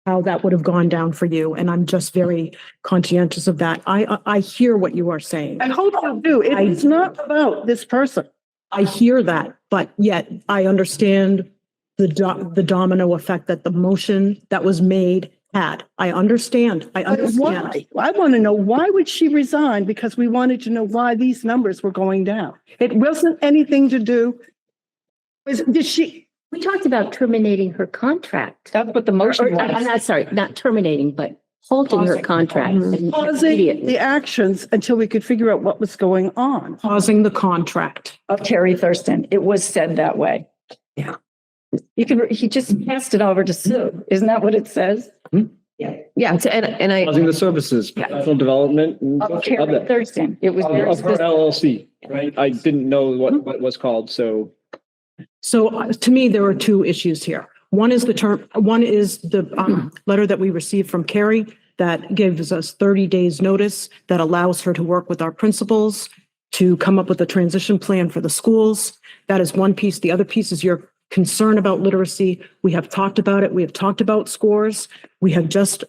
how that would have gone down for you. And I'm just very conscientious of that. I hear what you are saying.
I hope you do. It's not about this person.
I hear that, but yet I understand the domino effect that the motion that was made had. I understand. I understand.
Why? I want to know, why would she resign? Because we wanted to know why these numbers were going down. It wasn't anything to do.
We talked about terminating her contract.
That's what the motion was.
I'm not sorry, not terminating, but halting her contract
Pausing
immediately.
the actions until we could figure out what was going on.
Pausing the contract.
Of Carrie Thurston. It was said that way.
Yeah.
He just passed it over to Sue. Isn't that what it says?
Yeah, and I,
Housing the services, professional development. And
Of
of
Carrie
that.
Thurston. It was.
Of her LLC, right? I didn't know what was called, so.
So to me, there are two issues here. One is the letter that we received from Carrie that gives us 30 days notice that allows her to work with our principals to come up with a transition plan for the schools. That is one piece. The other piece is your concern about literacy. We have talked about it. We have talked about scores. We have just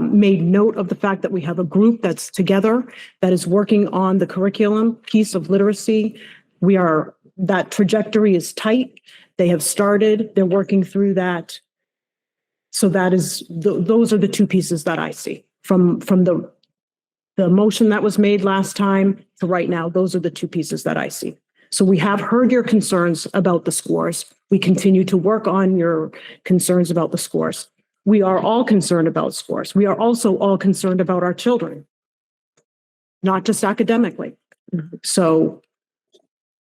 made note of the fact that we have a group that's together that is working on the curriculum piece of literacy. that trajectory is tight. They have started, they're working through that. So that is, those are the two pieces that I see from the motion that was made last time to right now. Those are the two pieces that I see. So we have heard your concerns about the scores. We continue to work on your concerns about the scores. We are all concerned about scores. We are also all concerned about our children, not just academically. So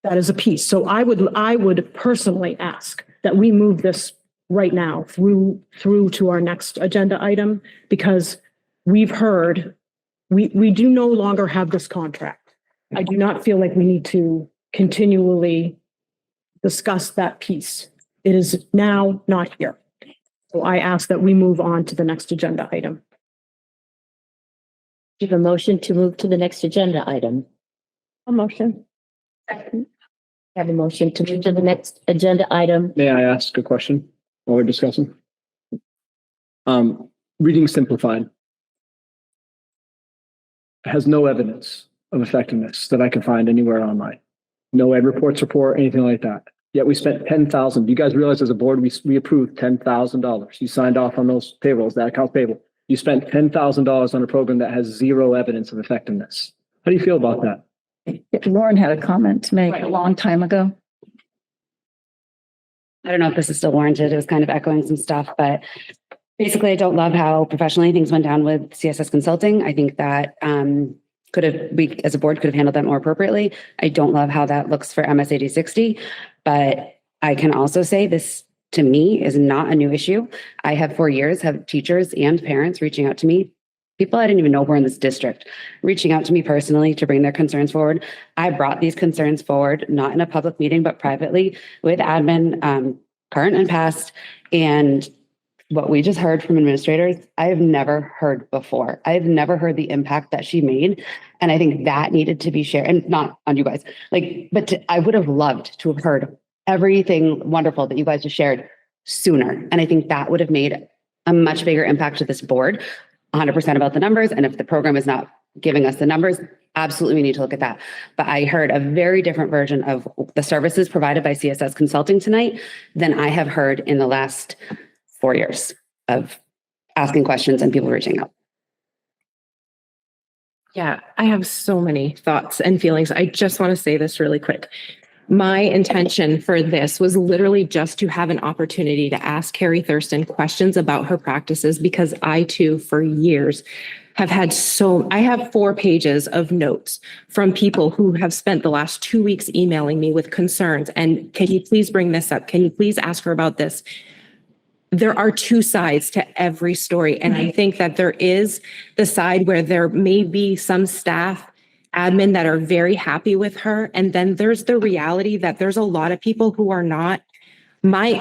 that is a piece. So I would personally ask that we move this right now through to our next agenda item, because we've heard, we do no longer have this contract. I do not feel like we need to continually discuss that piece. It is now not here. So I ask that we move on to the next agenda item.
Give a motion to move to the next agenda item.
A motion.
Have a motion to move to the next agenda item.
May I ask a question while we're discussing? Reading Simplified has no evidence of effectiveness that I can find anywhere online. No Ed Reports report, anything like that. Yet we spent $10,000. You guys realize as a board, we approved $10,000. You signed off on those payrolls, that account payable. You spent $10,000 on a program that has zero evidence of effectiveness. How do you feel about that?
Lauren had a comment to make a long time ago.
I don't know if this is still warranted. It was kind of echoing some stuff, but basically I don't love how professionally things went down with CSS Consulting. I think that we as a board could have handled that more appropriately. I don't love how that looks for MSAD 60, but I can also say this to me is not a new issue. I have 4 years, have teachers and parents reaching out to me, people I didn't even know were in this district, reaching out to me personally to bring their concerns forward. I brought these concerns forward, not in a public meeting, but privately with admin, current and past. And what we just heard from administrators, I have never heard before. I've never heard the impact that she made. And I think that needed to be shared, and not on you guys, I would have loved to have heard everything wonderful that you guys just shared sooner. And I think that would have made a much bigger impact to this board, 100% about the numbers. And if the program is not giving us the numbers, absolutely we need to look at that. But I heard a very different version of the services provided by CSS Consulting tonight than I have heard in the last 4 years of asking questions and people reaching out.
Yeah, I have so many thoughts and feelings. I just want to say this really quick. My intention for this was literally just to have an opportunity to ask Carrie Thurston questions about her practices, because I too, for years, have had I have 4 pages of notes from people who have spent the last 2 weeks emailing me with concerns. And can you please bring this up? Can you please ask her about this? There are 2 sides to every story. And I think that there is the side where there may be some staff admin that are very happy with her. And then there's the reality that there's a lot of people who are not.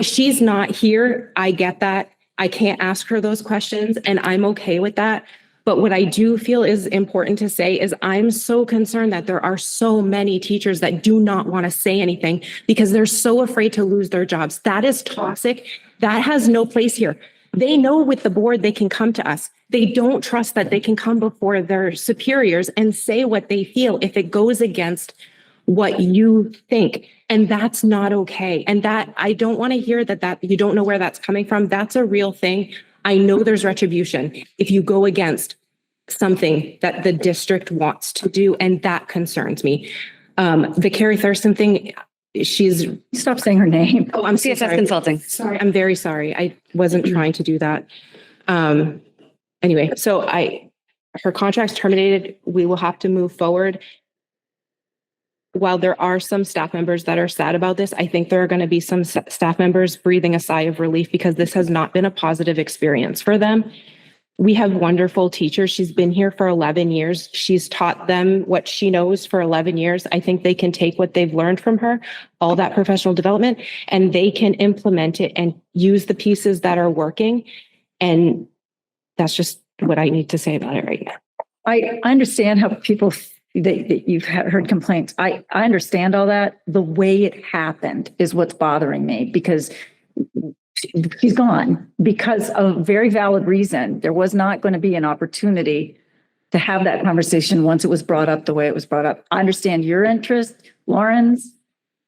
She's not here. I get that. I can't ask her those questions, and I'm okay with that. But what I do feel is important to say is I'm so concerned that there are so many teachers that do not want to say anything because they're so afraid to lose their jobs. That is toxic. That has no place here. They know with the board they can come to us. They don't trust that they can come before their superiors and say what they feel if it goes against what you think. And that's not okay. And that I don't want to hear that you don't know where that's coming from. That's a real thing. I know there's retribution if you go against something that the district wants to do, and that concerns me. The Carrie Thurston thing,
Stop saying her name.
Oh, I'm
CSS
sorry.
Consulting.
Sorry, I'm very sorry. I wasn't trying to do that. Anyway, so her contract's terminated. We will have to move forward. While there are some staff members that are sad about this, I think there are going to be some staff members breathing a sigh of relief because this has not been a positive experience for them. We have wonderful teachers. She's been here for 11 years. She's taught them what she knows for 11 years. I think they can take what they've learned from her, all that professional development, and they can implement it and use the pieces that are working. And that's just what I need to say about it right now.
I understand how people that you've heard complaints. I understand all that. The way it happened is what's bothering me, because she's gone because of very valid reason. There was not going to be an opportunity to have that conversation once it was brought up the way it was brought up. I understand your interest, Lauren's,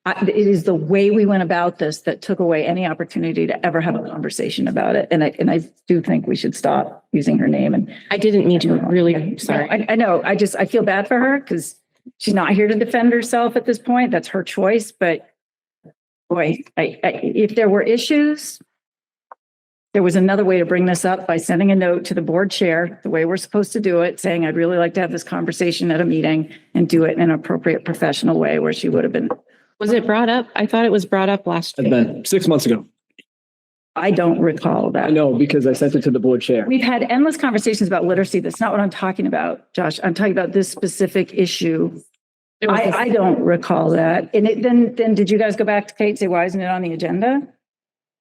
it is the way we went about this that took away any opportunity to ever have a conversation about it. And I do think we should stop using her name and.
I didn't mean to, really, sorry.
I know, I feel bad for her because she's not here to defend herself at this point. That's her choice, but boy, if there were issues, there was another way to bring this up by sending a note to the board chair, the way we're supposed to do it, saying, I'd really like to have this conversation at a meeting and do it in an appropriate professional way where she would have been.
Was it brought up? I thought it was brought up last
And
week.
then 6 months ago.
I don't recall
I
that.
know because I sent it to the board chair.
We've had endless conversations about literacy. That's not what I'm talking about, Josh. I'm talking about this specific issue. I don't recall that. And then did you guys go back to Kate and say, why isn't it on the agenda?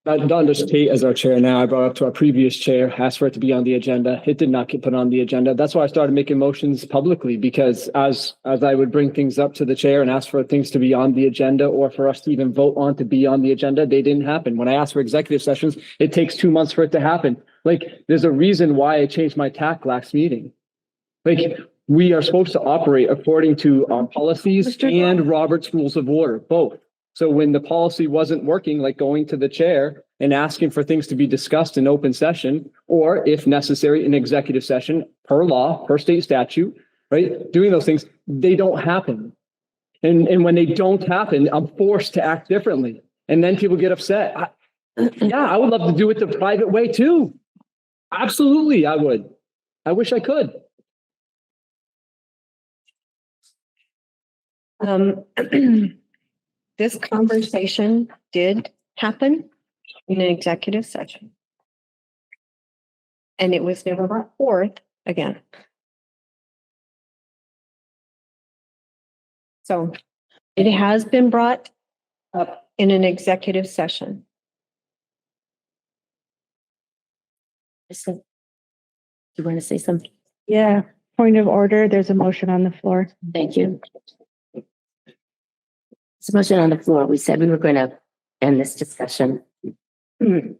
Not just Kate as our chair now. I brought it up to our previous chair, asked for it to be on the agenda. It did not get put on the agenda. That's why I started making motions publicly because as I would bring things up to the chair and ask for things to be on the agenda or for us to even vote on to be on the agenda, they didn't happen. When I asked for executive sessions, it takes 2 months for it to happen. Like there's a reason why I changed my tack last meeting. Like we are supposed to operate according to our policies and Robert's Rules of Order, both. So when the policy wasn't working, like going to the chair and asking for things to be discussed in open session, or if necessary, in executive session, per law, per state statute, right? Doing those things, they don't happen. And when they don't happen, I'm forced to act differently. And then people get upset. I would love to do it the private way too. Absolutely, I would. I wish I could.
This conversation did happen in an executive session. And it was never brought forth again. So it has been brought up in an executive session.
Do you want to say something?
Yeah, point of order. There's a motion on the floor.
Thank you. It's a motion on the floor. We said we were going to end this discussion.
I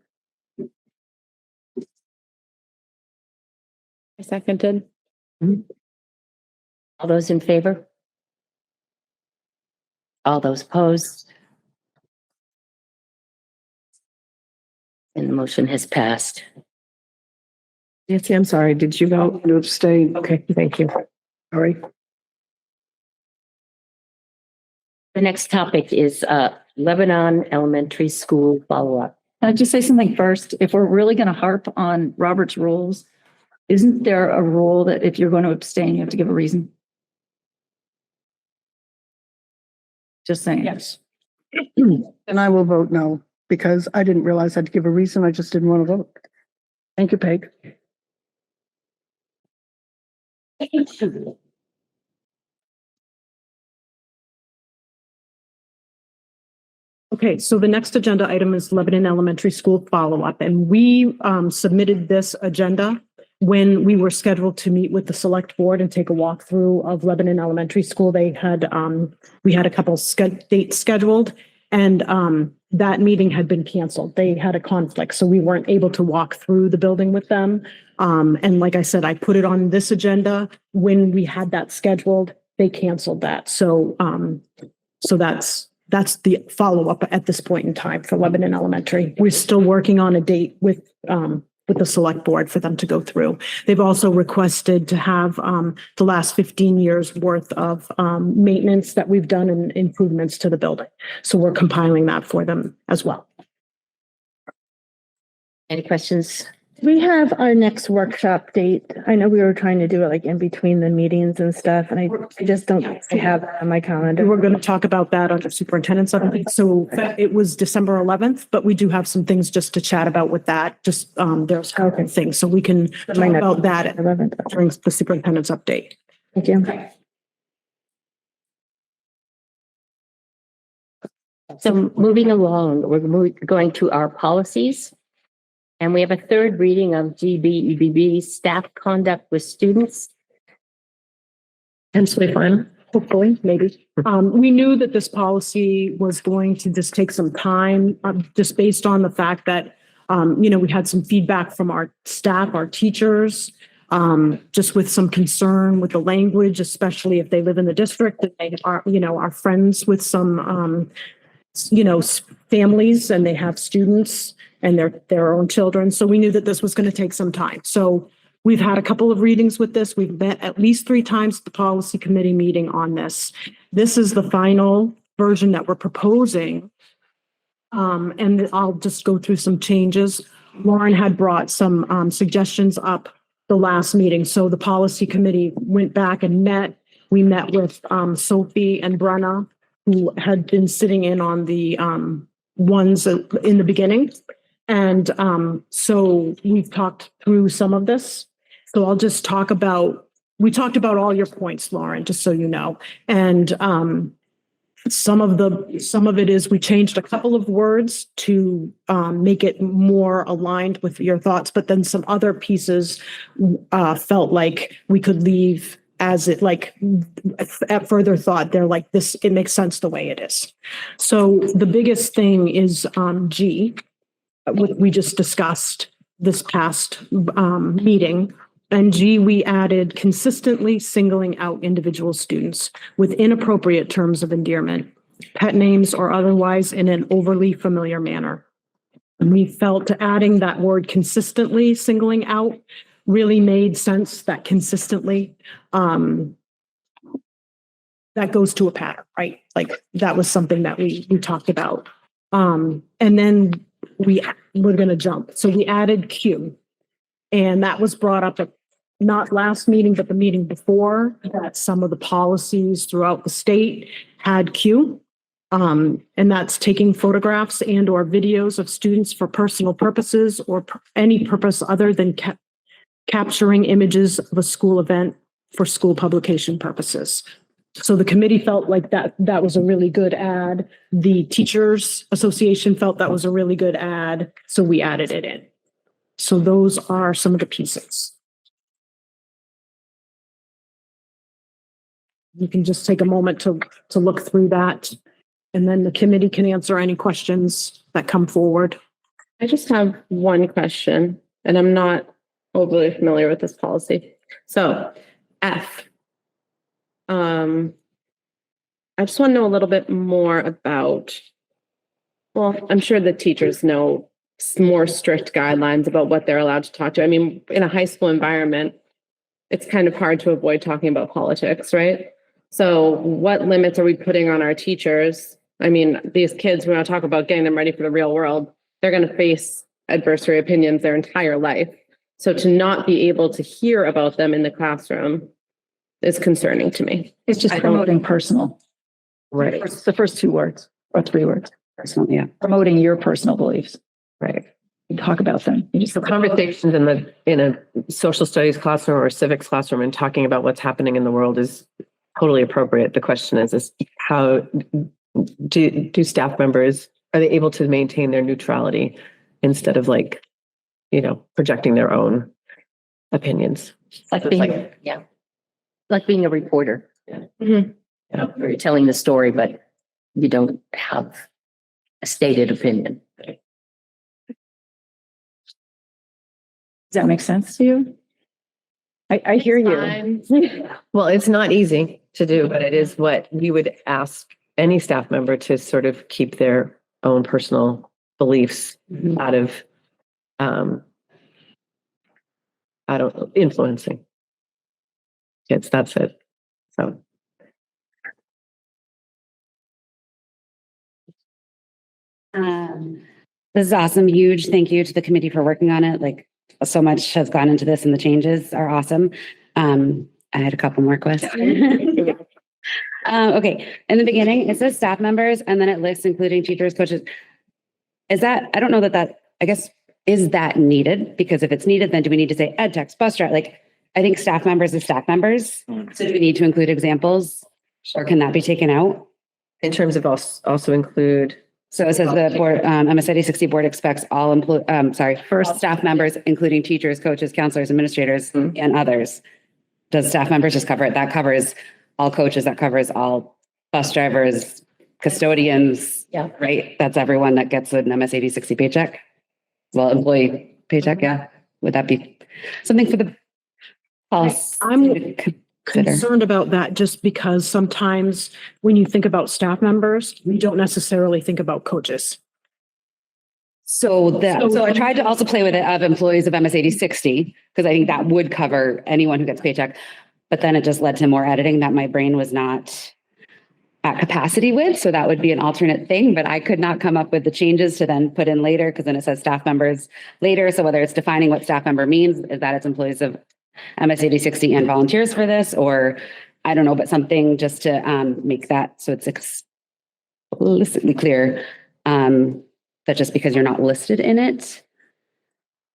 seconded.
All those in favor? All those opposed? And the motion has passed.
Nancy, I'm sorry. Did you vote to abstain? Okay, thank you. All right.
The next topic is Lebanon Elementary School follow-up.
Can I just say something first? If we're really going to harp on Robert's rules, isn't there a rule that if you're going to abstain, you have to give a reason? Just saying.
Yes. And I will vote no, because I didn't realize I had to give a reason. I just didn't want to vote. Thank you, Peg.
Okay, so the next agenda item is Lebanon Elementary School follow-up, and we submitted this agenda when we were scheduled to meet with the select board and take a walkthrough of Lebanon Elementary School. They had, we had a couple dates scheduled, and that meeting had been canceled. They had a conflict, so we weren't able to walk through the building with them. And like I said, I put it on this agenda when we had that scheduled. They canceled that, so that's the follow-up at this point in time for Lebanon Elementary. We're still working on a date with the select board for them to go through. They've also requested to have the last 15 years worth of maintenance that we've done and improvements to the building. So we're compiling that for them as well.
Any questions?
We have our next workshop date. I know we were trying to do it like in between the meetings and stuff, and I just don't have that on my calendar.
We're going to talk about that under superintendent's update. So it was December 11th, but we do have some things just to chat about with that. Just there's things, so we can talk about that during the superintendent's update.
Thank you.
So moving along, we're going to our policies. And we have a third reading of GBEBB staff conduct with students.
Potentially final, hopefully, maybe. We knew that this policy was going to just take some time, just based on the fact that, we had some feedback from our staff, our teachers, just with some concern with the language, especially if they live in the district, that they are, are friends with some, families and they have students and their own children. So we knew that this was going to take some time. So we've had a couple of readings with this. We've met at least 3 times at the policy committee meeting on this. This is the final version that we're proposing. And I'll just go through some changes. Lauren had brought some suggestions up the last meeting. So the policy committee went back and met. We met with Sophie and Brenna, who had been sitting in on the ones in the beginning. And so we've talked through some of this. So I'll just we talked about all your points, Lauren, just so you know. And some of it is we changed a couple of words to make it more aligned with your thoughts, but then some other pieces felt like we could leave as it, like, at further thought, they're like this, it makes sense the way it is. So the biggest thing is G, what we just discussed this past meeting. And G, we added consistently singling out individual students with inappropriate terms of endearment, pet names, or otherwise in an overly familiar manner. And we felt adding that word consistently singling out really made sense, that consistently, that goes to a pattern, right? Like that was something that we talked about. And then we're going to jump. So we added Q, and that was brought up at not last meeting, but the meeting before, that some of the policies throughout the state had Q. And that's taking photographs and or videos of students for personal purposes or any purpose other than capturing images of a school event for school publication purposes. So the committee felt like that was a really good add. The Teachers Association felt that was a really good add. So we added it in. So those are some of the pieces. You can just take a moment to look through that, and then the committee can answer any questions that come forward.
I just have one question, and I'm not overly familiar with this policy. So F, I just want to know a little bit more about, well, I'm sure the teachers know more strict guidelines about what they're allowed to talk to. I mean, in a high school environment, it's kind of hard to avoid talking about politics, right? So what limits are we putting on our teachers? I mean, these kids, when I talk about getting them ready for the real world, they're going to face adversary opinions their entire life. So to not be able to hear about them in the classroom is concerning to me.
It's just promoting personal.
Right.
It's the first 2 words or 3 words.
Personal, yeah.
Promoting your personal beliefs.
Right.
You talk about them. You just
So conversations in a social studies classroom or civics classroom and talking about what's happening in the world is totally appropriate. The question is how do staff members, are they able to maintain their neutrality instead of projecting their own opinions?
Like being, like being a reporter.
Mhm.
Where you're telling the story, but you don't have a stated opinion.
Does that make sense to you? I hear you.
Well, it's not easy to do, but it is what we would ask any staff member to sort of keep their own personal beliefs out of, influencing kids. That's it. So.
This is awesome. Huge thank you to the committee for working on it. Like, so much has gone into this and the changes are awesome. I had a couple more questions. Okay. In the beginning, it says staff members and then it lists including teachers, coaches. Is that, I don't know I guess, is that needed? Because if it's needed, then do we need to say ed techs, bus driver? Like, I think staff members is staff members. So do we need to include examples or can that be taken out?
In terms of also include.
So it says the board, MSID 60 board expects all first staff members, including teachers, coaches, counselors, administrators, and others. Does staff members just cover it? That covers all coaches, that covers all bus drivers, custodians.
Yeah.
Right? That's everyone that gets an MSID 60 paycheck. Well, employee paycheck, yeah. Would that be something for the
I'm
Consider.
concerned about that just because sometimes when you think about staff members, we don't necessarily think about coaches.
So I tried to also play with it of employees of MSAD 60, because I think that would cover anyone who gets paycheck. But then it just led to more editing that my brain was not at capacity with. So that would be an alternate thing, but I could not come up with the changes to then put in later, because then it says staff members later. So whether it's defining what staff member means, is that it's employees of MSAD 60 and volunteers for this, or I don't know, but something just to make that so it's explicitly clear that just because you're not listed in it,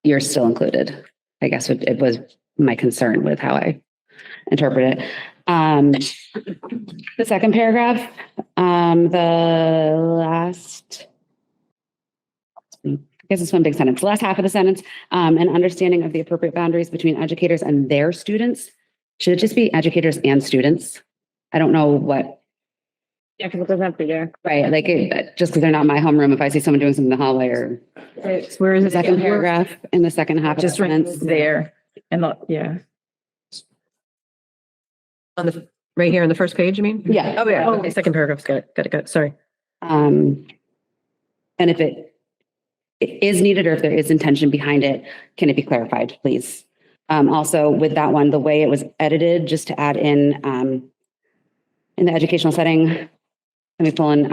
you're still included. I guess it was my concern with how I interpret it. The second paragraph, the last, I guess it's one big sentence, the last half of the sentence, an understanding of the appropriate boundaries between educators and their students. Should it just be educators and students? I don't know what.
Yeah, because it doesn't have to be there.
Right, like just because they're not in my homeroom, if I see someone doing something in the hallway or
Where is
the
it?
second paragraph in the second half of the
Just right
sentence.
there. And yeah.
On the, right here on the first page, you mean?
Yeah.
Oh, yeah. Okay, second paragraph. Got it. Sorry.
And if it is needed or if there is intention behind it, can it be clarified, please? Also with that one, the way it was edited, just to add in the educational setting, let me pull in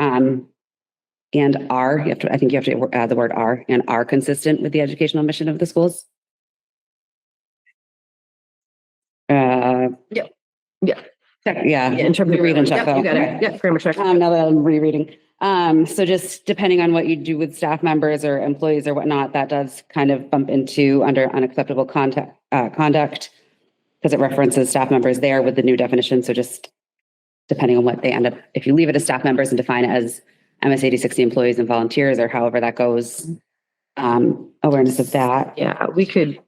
and are, I think you have to add the word are, and are consistent with the educational mission of the schools.
Yep. Yeah.
Yeah.
Interpret.
Read and check
Yep, you
though.
got it. Yeah, grammar check.
Now that I'm rereading. So just depending on what you do with staff members or employees or whatnot, that does kind of bump into under unacceptable conduct, because it references staff members there with the new definition. So just depending on what they end up, if you leave it as staff members and define it as MSAD 60 employees and volunteers or however that goes, awareness of that.
Yeah, we could.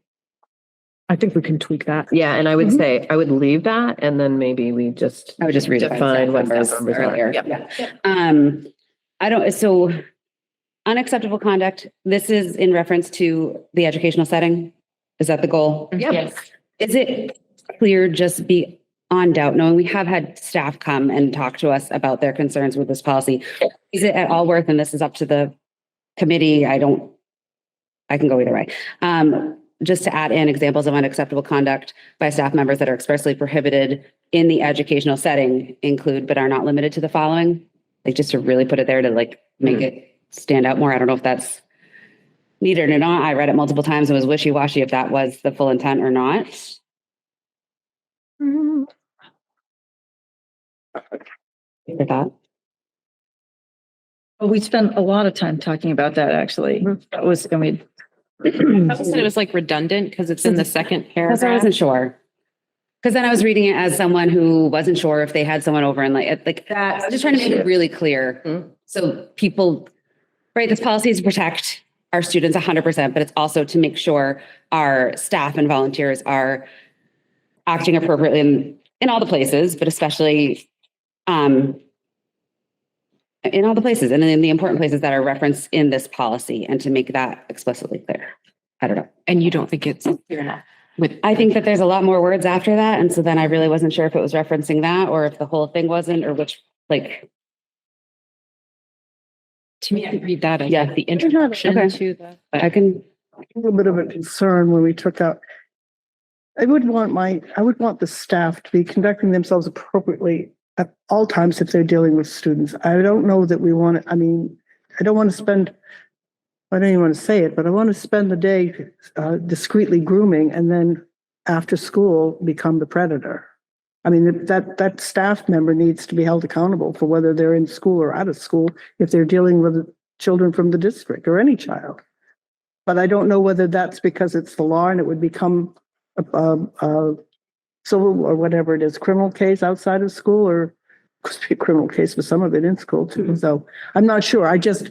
I think we can tweak that.
Yeah, and I would say I would leave that, and then maybe we just
I would just read it by
define what
staff
staff members are.
earlier.
Yep.
I don't, so unacceptable conduct, this is in reference to the educational setting. Is that the goal?
Yep.
Is it clear, just beyond doubt, knowing we have had staff come and talk to us about their concerns with this policy? Is it at all worth, and this is up to the committee, I can go either way. Just to add in examples of unacceptable conduct by staff members that are expressly prohibited in the educational setting include, but are not limited to the following, like just to really put it there to like make it stand out more. I don't know if that's needed or not. I read it multiple times. It was wishy-washy if that was the full intent or not. For that.
Well, we spent a lot of time talking about that, actually. That was, I mean.
I said it was like redundant because it's in the second
Because I
paragraph.
wasn't sure. Because then I was reading it as someone who wasn't sure if they had someone over and like that. I'm just trying to make it really clear. So people, right, this policy is to protect our students 100%, but it's also to make sure our staff and volunteers are acting appropriately in all the places, but especially in all the places and in the important places that are referenced in this policy, and to make that explicitly clear. I don't know.
And you don't think it's clear enough?
I think that there's a lot more words after that. And so then I really wasn't sure if it was referencing that or if the whole thing wasn't, or which, like.
To me, I read that as
Yeah.
like the introduction
Okay.
to the.
I can,
A little bit of a concern when we took out. I would want the staff to be conducting themselves appropriately at all times if they're dealing with students. I don't know that we want to, I mean, I don't want to spend, I don't even want to say it, but I want to spend the day discreetly grooming and then after school become the predator. I mean, that staff member needs to be held accountable for whether they're in school or out of school if they're dealing with children from the district or any child. But I don't know whether that's because it's the law and it would become a civil or whatever it is, criminal case outside of school, or could be a criminal case for some of it in school too. So I'm not sure. I just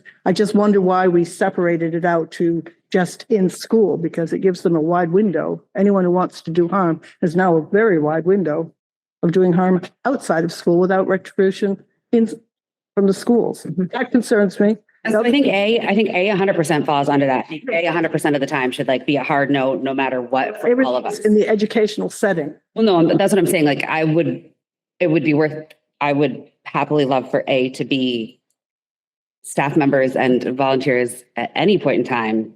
wonder why we separated it out to just in school, because it gives them a wide window. Anyone who wants to do harm is now a very wide window of doing harm outside of school without retribution from the schools. That concerns me.
So I think A 100% falls under that. A 100% of the time should like be a hard no, no matter what for all of us.
Everything's in the educational setting.
Well, no, that's what I'm saying. Like I would happily love for A to be staff members and volunteers at any point in time.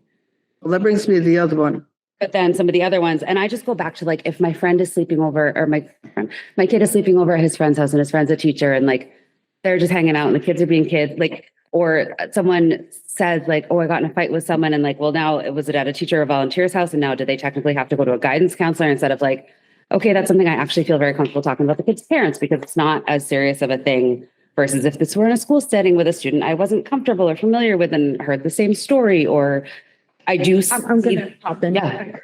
Well, that brings me to the other one.
But then some of the other ones, and I just go back to like, if my friend is sleeping over or my kid is sleeping over at his friend's house and his friend's a teacher and like, they're just hanging out and the kids are being kids, like, or someone says like, oh, I got in a fight with someone and like, well, now was it at a teacher or volunteer's house? And now do they technically have to go to a guidance counselor instead of like, okay, that's something I actually feel very comfortable talking about the kids' parents because it's not as serious of a thing versus if this were in a school setting with a student I wasn't comfortable or familiar with and heard the same story or I do.
I'm gonna pop in.
Yeah.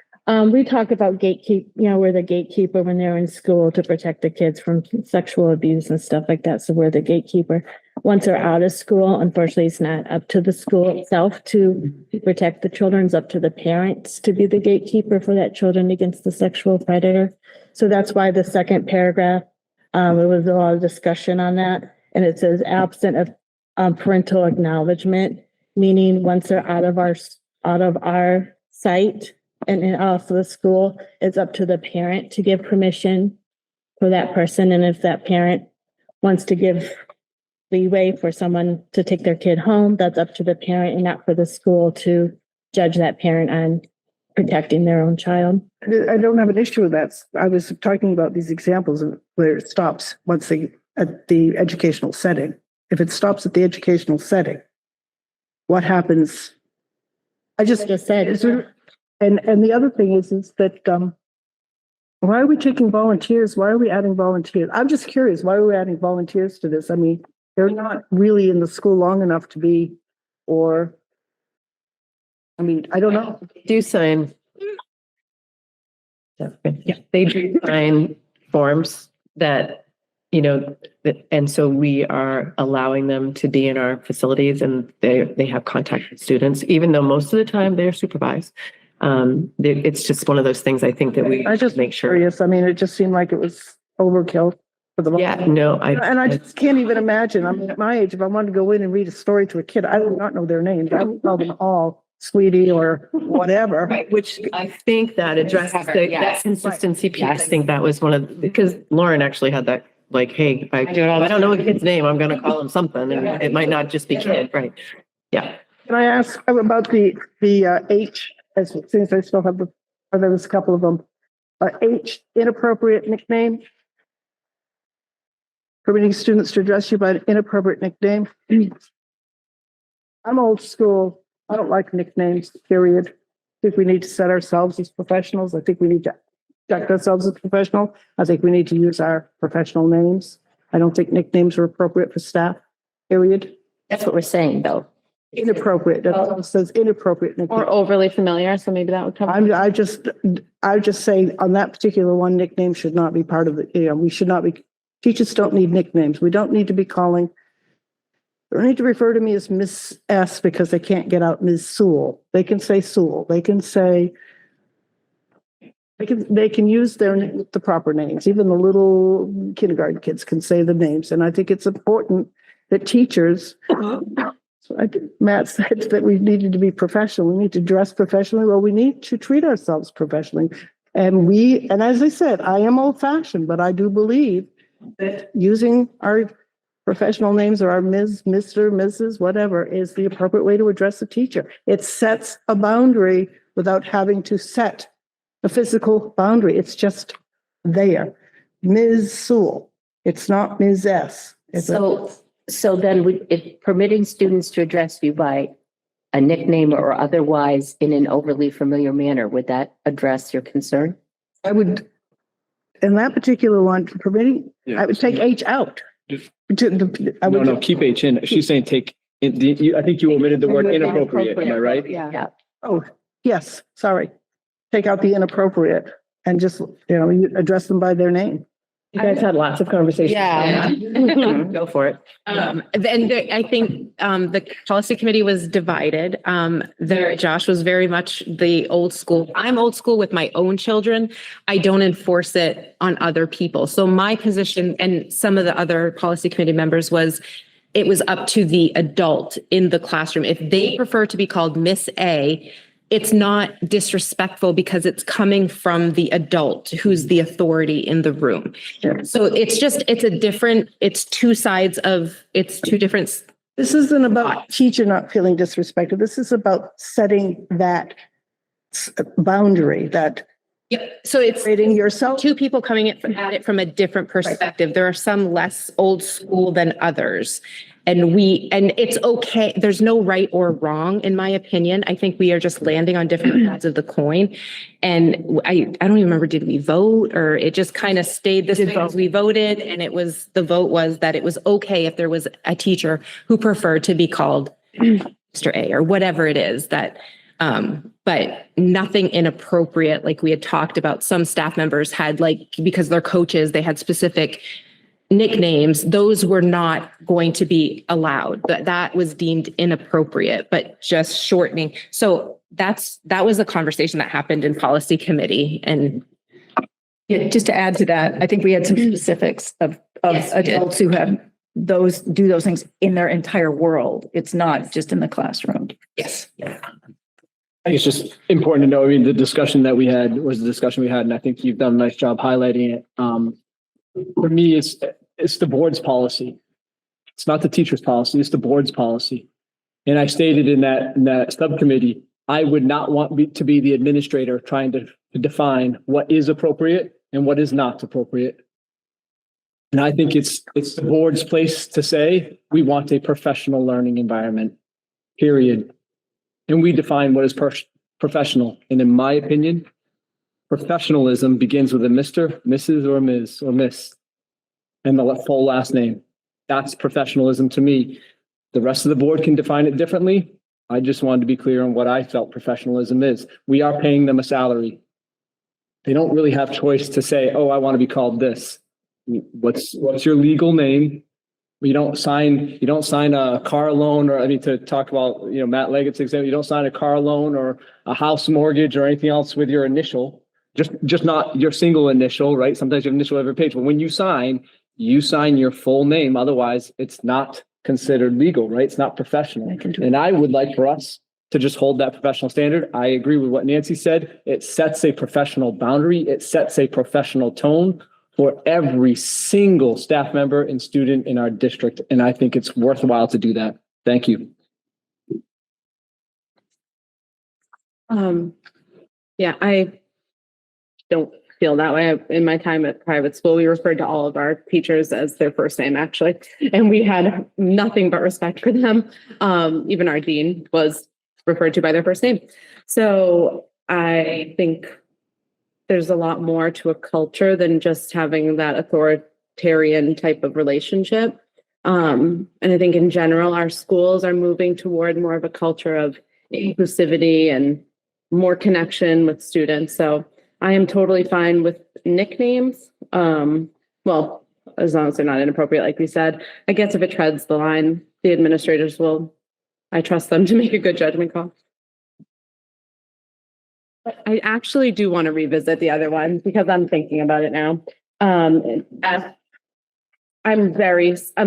We talk about we're the gatekeeper when they're in school to protect the kids from sexual abuse and stuff like that. So we're the gatekeeper. Once they're out of school, unfortunately, it's not up to the school itself to protect the children. It's up to the parents to be the gatekeeper for that children against the sexual predator. So that's why the second paragraph, there was a lot of discussion on that. And it says absent of parental acknowledgement, meaning once they're out of our site, and also the school, it's up to the parent to give permission for that person. And if that parent wants to give leeway for someone to take their kid home, that's up to the parent and not for the school to judge that parent on protecting their own child.
I don't have an issue with that. I was talking about these examples of where it stops once they at the educational setting. If it stops at the educational setting, what happens? I just said. And the other thing is that why are we taking volunteers? Why are we adding volunteers? I'm just curious. Why are we adding volunteers to this? I mean, they're not really in the school long enough to be, or, I mean, I don't know.
Do sign. Yeah, they do sign forms that, and so we are allowing them to be in our facilities and they have contact with students, even though most of the time they're supervised. It's just one of those things I think that we just make sure.
Curious. I mean, it just seemed like it was overkill for the.
Yeah, no,
I just can't even imagine. I mean, at my age, if I wanted to go in and read a story to a kid, I would not know their names. I would call them all sweetie or whatever.
Right, which I think that addresses that consistency piece.
Yes.
I think that was one of, because Lauren actually had that, like, hey, I don't know a kid's name, I'm going to call him something, and it might not just be kid, right? Yeah.
Can I ask about the H, since I still have there was a couple of them. H, inappropriate nickname. Permitting students to address you by an inappropriate nickname. I'm old school. I don't like nicknames, period. I think we need to set ourselves as professionals. I think we need to conduct ourselves as professional. I think we need to use our professional names. I don't think nicknames are appropriate for staff, period.
That's what we're saying, though.
Inappropriate. That says inappropriate nickname.
Or overly familiar, so maybe that would cover.
I just say on that particular one, nickname should not be part of the, we should not be, teachers don't need nicknames. We don't need to be calling, they don't need to refer to me as Miss S because they can't get out Ms. Sewell. They can say Sewell. They can say, they can use the proper names. Even the little kindergarten kids can say the names. And I think it's important that teachers, Matt said that we needed to be professional. We need to dress professionally. Well, we need to treat ourselves professionally. And as I said, I am old fashioned, but I do believe that using our professional names or our Ms., Mr., Mrs., whatever is the appropriate way to address a teacher. It sets a boundary without having to set a physical boundary. It's just there. Ms. Sewell. It's not Ms. S.
So then if permitting students to address you by a nickname or otherwise in an overly familiar manner, would that address your concern?
I would, in that particular one, permitting, I would take H out.
No, keep H in. She's saying take, I think you omitted the word inappropriate, am I right?
Yeah. Oh, yes, sorry. Take out the inappropriate and just, you address them by their name.
You guys had lots of conversations.
Yeah.
Go for it.
I think the policy committee was divided. Josh was very much the old school. I'm old school with my own children. I don't enforce it on other people. So my position and some of the other policy committee members was
it was up to the adult in the classroom. If they prefer to be called Miss A, it's not disrespectful because it's coming from the adult who's the authority in the room. So it's two different.
This isn't about teacher not feeling disrespected. This is about setting that boundary, that
Yep. So it's
rating yourself.
two people coming at it from a different perspective. There are some less old school than others. And it's okay. There's no right or wrong, in my opinion. I think we are just landing on different sides of the coin. And I don't even remember, did we vote, or it just kind of stayed this way as we voted? And the vote was that it was okay if there was a teacher who preferred to be called Mr. A or whatever it is that, but nothing inappropriate. Like we had talked about, some staff members had, like, because they're coaches, they had specific nicknames. Those were not going to be allowed. That was deemed inappropriate, but just shortening. So that was a conversation that happened in policy committee. And
Yeah, just to add to that, I think we had some specifics of
Yes, we did.
adults who have do those things in their entire world. It's not just in the classroom.
yes.
I think it's just important to know, I mean, the discussion that we had was the discussion we had, and I think you've done a nice job highlighting it. For me, it's the board's policy. It's not the teacher's policy, it's the board's policy. And I stated in that subcommittee, I would not want to be the administrator trying to define what is appropriate and what is not appropriate. And I think it's the board's place to say, we want a professional learning environment, period. And we define what is professional. And in my opinion, professionalism begins with a Mr., Mrs., or Ms. or Miss, and the full last name. That's professionalism to me. The rest of the board can define it differently. I just wanted to be clear on what I felt professionalism is. We are paying them a salary. They don't really have choice to say, oh, I want to be called this. What's your legal name? You don't sign a car loan, or to talk about, Matt Leggett's example, you don't sign a car loan or a house mortgage or anything else with your initial, just not your single initial, right? Sometimes your initial every page, but when you sign your full name. Otherwise it's not considered legal, right? It's not professional. And I would like for us to just hold that professional standard. I agree with what Nancy said. It sets a professional boundary. It sets a professional tone for every single staff member and student in our district. And I think it's worthwhile to do that. Thank you.
Yeah, I don't feel that way. In my time at private school, we referred to all of our teachers as their first name, actually. And we had nothing but respect for them. Even our dean was referred to by their first name. So I think there's a lot more to a culture than just having that authoritarian type of relationship. And I think in general, our schools are moving toward more of a culture of inclusivity and more connection with students. So I am totally fine with nicknames. Well, as long as they're not inappropriate, like we said. I guess if it treads the line, the administrators I trust them to make a good judgment call. I actually do want to revisit the other one because I'm thinking about it now. I'm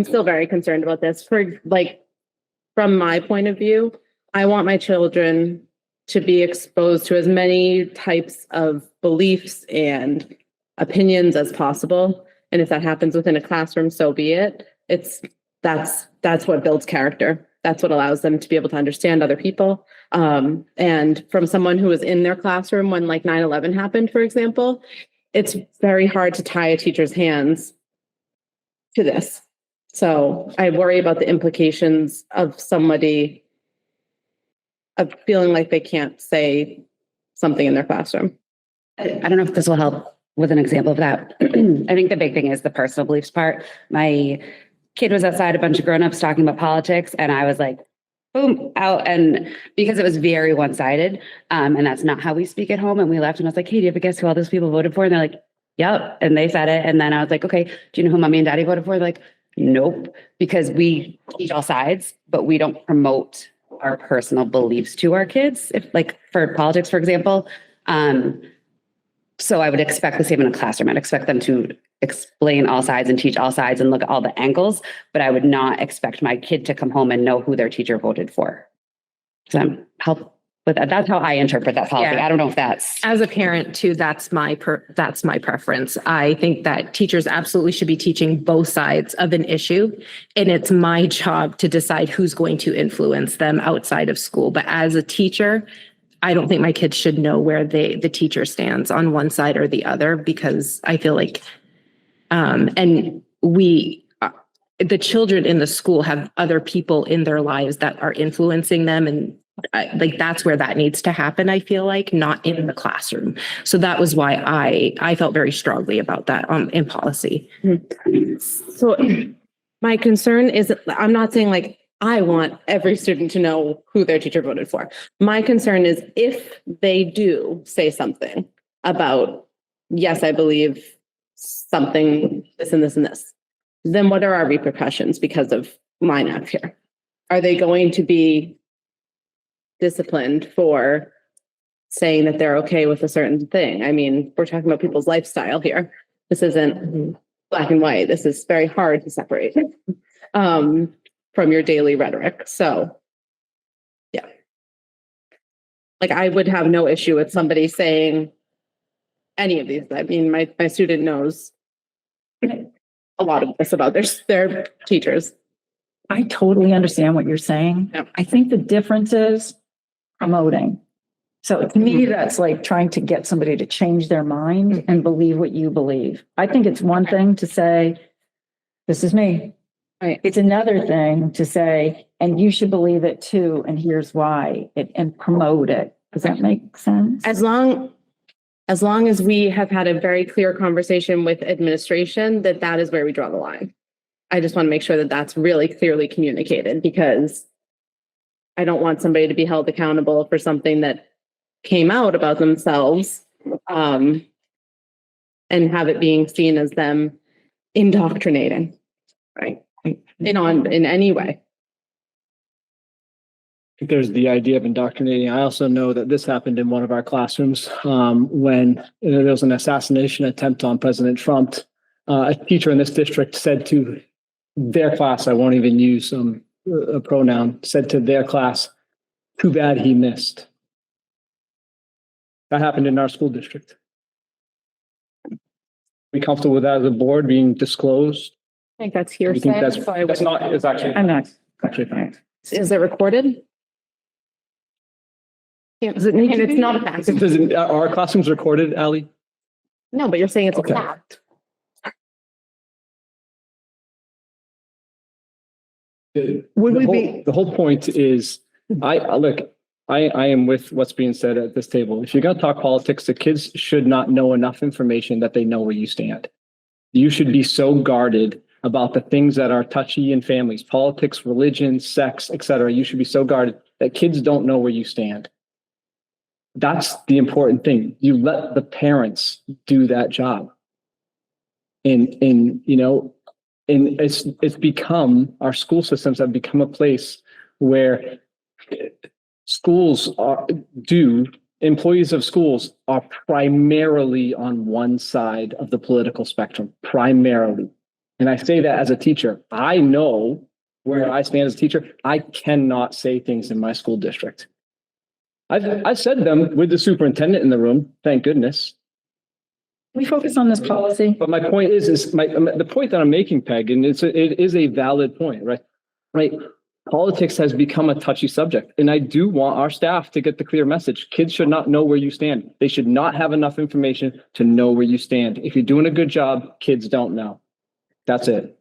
still very concerned about this. From my point of view, I want my children to be exposed to as many types of beliefs and opinions as possible. And if that happens within a classroom, so be it. That's what builds character. That's what allows them to be able to understand other people. And from someone who was in their classroom when 9/11 happened, for example, it's very hard to tie a teacher's hands to this. So I worry about the implications of somebody of feeling like they can't say something in their classroom.
I don't know if this will help with an example of that. I think the big thing is the personal beliefs part. My kid was outside, a bunch of grownups talking about politics, and I was like, boom, out. And because it was very one-sided, and that's not how we speak at home. And we left and I was like, hey, do you ever guess who all those people voted for? And they're like, yep. And they said it. And then I was like, okay, do you know who mommy and daddy voted for? They're like, nope, because we teach all sides, but we don't promote our personal beliefs to our kids. If for politics, for example. So I would expect the same in a classroom. I'd expect them to explain all sides and teach all sides and look at all the angles, but I would not expect my kid to come home and know who their teacher voted for. So that's how I interpret that policy.
Yeah.
I don't know if that's.
As a parent too, that's my preference. I think that teachers absolutely should be teaching both sides of an issue. And it's my job to decide who's going to influence them outside of school. But as a teacher, I don't think my kids should know where the teacher stands on one side or the other, because I feel like, the children in the school have other people in their lives that are influencing them. And that's where that needs to happen, I feel like, not in the classroom. So that was why I felt very strongly about that in policy.
So my concern is, I'm not saying like, I want every student to know who their teacher voted for. My concern is if they do say something about, yes, I believe something, this and this and this, then what are our repercussions because of line up here? Are they going to be disciplined for saying that they're okay with a certain thing? I mean, we're talking about people's lifestyle here. This isn't black and white. This is very hard to separate from your daily rhetoric. So, yeah. Like, I would have no issue with somebody saying any of these. I mean, my student knows a lot of this about their teachers.
I totally understand what you're saying.
Yep.
I think the difference is promoting. So to me, that's like trying to get somebody to change their mind and believe what you believe. I think it's one thing to say, this is me.
Right.
It's another thing to say, and you should believe it too, and here's why, and promote it. Does that make sense?
As long as we have had a very clear conversation with administration, that is where we draw the line. I just want to make sure that that's really clearly communicated, because I don't want somebody to be held accountable for something that came out about themselves, and have it being seen as them indoctrinating, right? In any way.
There's the idea of indoctrinating. I also know that this happened in one of our classrooms when there was an assassination attempt on President Trump. A teacher in this district said to their class, I won't even use a pronoun, said to their class, "Too bad he missed." That happened in our school district. Be comfortable with that as a board being disclosed?
I think that's
You
hearsay.
think that's
so
not, it's actually,
I'm not.
actually fine.
Is it recorded? Does it need to be? It's not a fact.
Are our classrooms recorded, Ally?
No, but you're saying it's
Okay.
a fact.
Would we
The
be,
the whole point is, I am with what's being said at this table. If you're going to talk politics, the kids should not know enough information that they know where you stand. You should be so guarded about the things that are touchy in families, politics, religion, sex, etc. You should be so guarded that kids don't know where you stand. That's the important thing. You let the parents do that job. And it's become, our school systems have become a place where employees of schools are primarily on one side of the political spectrum, primarily. And I say that as a teacher. I know where I stand as a teacher. I cannot say things in my school district. I've said them with the superintendent in the room, thank goodness.
We focus on this policy.
But my point is the point that I'm making, Peg, and it is a valid point, right? Right. Politics has become a touchy subject, and I do want our staff to get the clear message. Kids should not know where you stand. They should not have enough information to know where you stand. If you're doing a good job, kids don't know. That's it.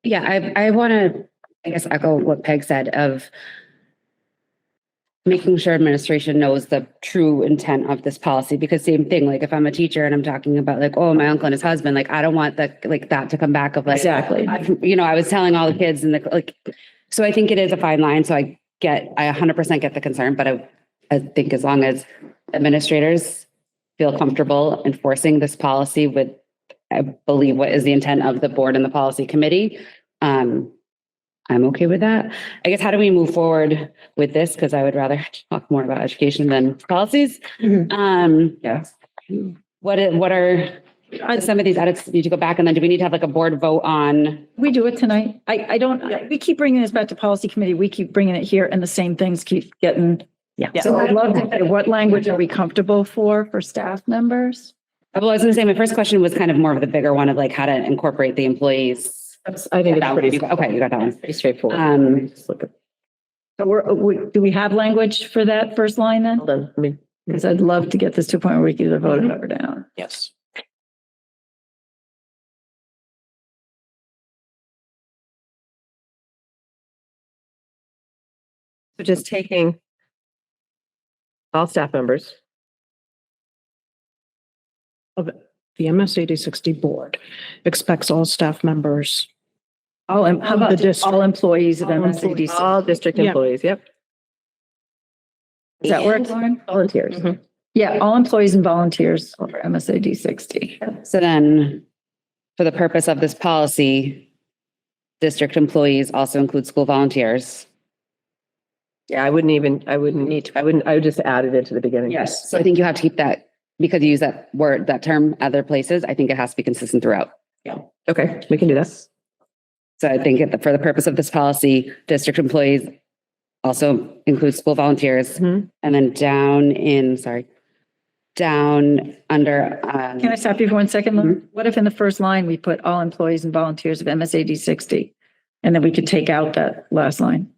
Yeah, I want to, I guess, echo what Peg said of making sure administration knows the true intent of this policy, because same thing, like if I'm a teacher and I'm talking about like, oh, my uncle and his husband, like, I don't want that to come back of like,
Exactly.
I was telling all the kids and so I think it is a fine line. So I 100% get the concern, but I think as long as administrators feel comfortable enforcing this policy with, I believe, what is the intent of the board and the policy committee, I'm okay with that. I guess, how do we move forward with this? Because I would rather talk more about education than policies.
Yes.
What are Some of these edits need to go back, and then do we need to have like a board vote on?
We do it tonight. I don't, we keep bringing this back to policy committee. We keep bringing it here and the same things keep getting.
Yeah.
So I'd love to say, what language are we comfortable for staff members?
Well, I was gonna say, my first question was kind of more of the bigger one of like how to incorporate the employees.
I think it's
That one,
pretty,
okay, you got that one.
pretty straightforward.
Um,
So do we have language for that first line then?
Hold on, I mean,
Because I'd love to get this to a point where we can either vote it up or down.
yes. So just taking all staff members.
The MSAD 60 board expects all staff members.
How about
The
just
district.
all employees of
All
MSAD?
All district
Yeah.
employees, yep.
Does that work, Lauren?
Volunteers.
Yeah, all employees and volunteers over MSAD 60.
So then, for the purpose of this policy, district employees also include school volunteers.
Yeah, I wouldn't need to, I would just add it into the beginning.
Yes.
So I think you have to keep that, because you use that word, that term other places, I think it has to be consistent throughout.
Okay, we can do that.
So I think for the purpose of this policy, district employees also include school volunteers.
Mhm.
And then down under,
Can I stop you for 1 second? Lauren? What if in the first line, we put all employees and volunteers of MSAD 60? And then we could take out that last line.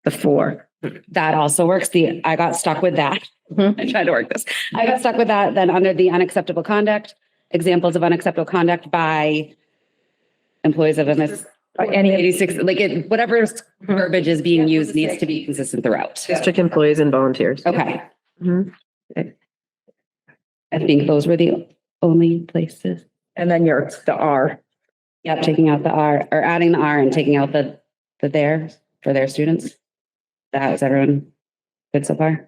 The 4.
that also works. I got stuck with that.
Mm-hmm.
I tried to work this. I got stuck with that. Then under the unacceptable conduct, examples of unacceptable conduct by employees of
Any,
86, whatever verbiage is being used needs to be consistent throughout.
District employees and volunteers.
Okay.
Mhm.
I think those were the only places.
and then the R.
Yep, taking out the R, or adding the R and taking out the there for their students. That was everyone good so far?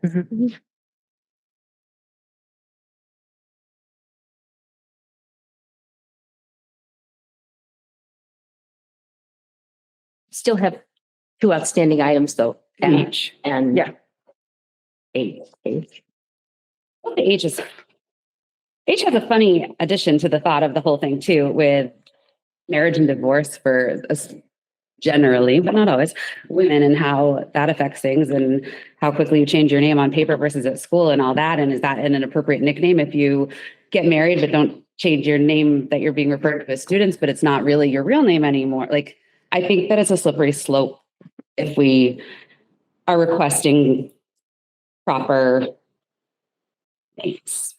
Still have two outstanding items though.
H.
And.
Yeah.
H.
Well, the H has a funny addition to the thought of the whole thing too, with marriage and divorce for us generally, but not always, women, and how that affects things and how quickly you change your name on paper versus at school and all that. And is that an appropriate nickname if you get married but don't change your name that you're being referred to as students, but it's not really your real name anymore? Like, I think that it's a slippery slope if we are requesting proper names.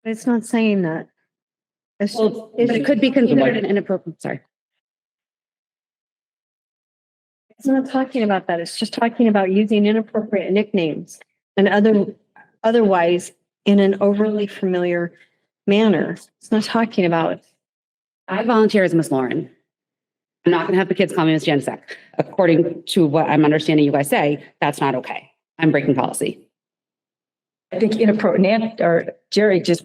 It's not saying that. It's just,
Well, but it could be considered an inappropriate, sorry.
it's not talking about that. It's just talking about using inappropriate nicknames and otherwise in an overly familiar manner. It's not talking about.
I volunteer as Miss Lauren. I'm not gonna have the kids call me Miss Jensek. According to what I'm understanding you guys say, that's not okay. I'm breaking policy.
I think inappropriate, or Jerry just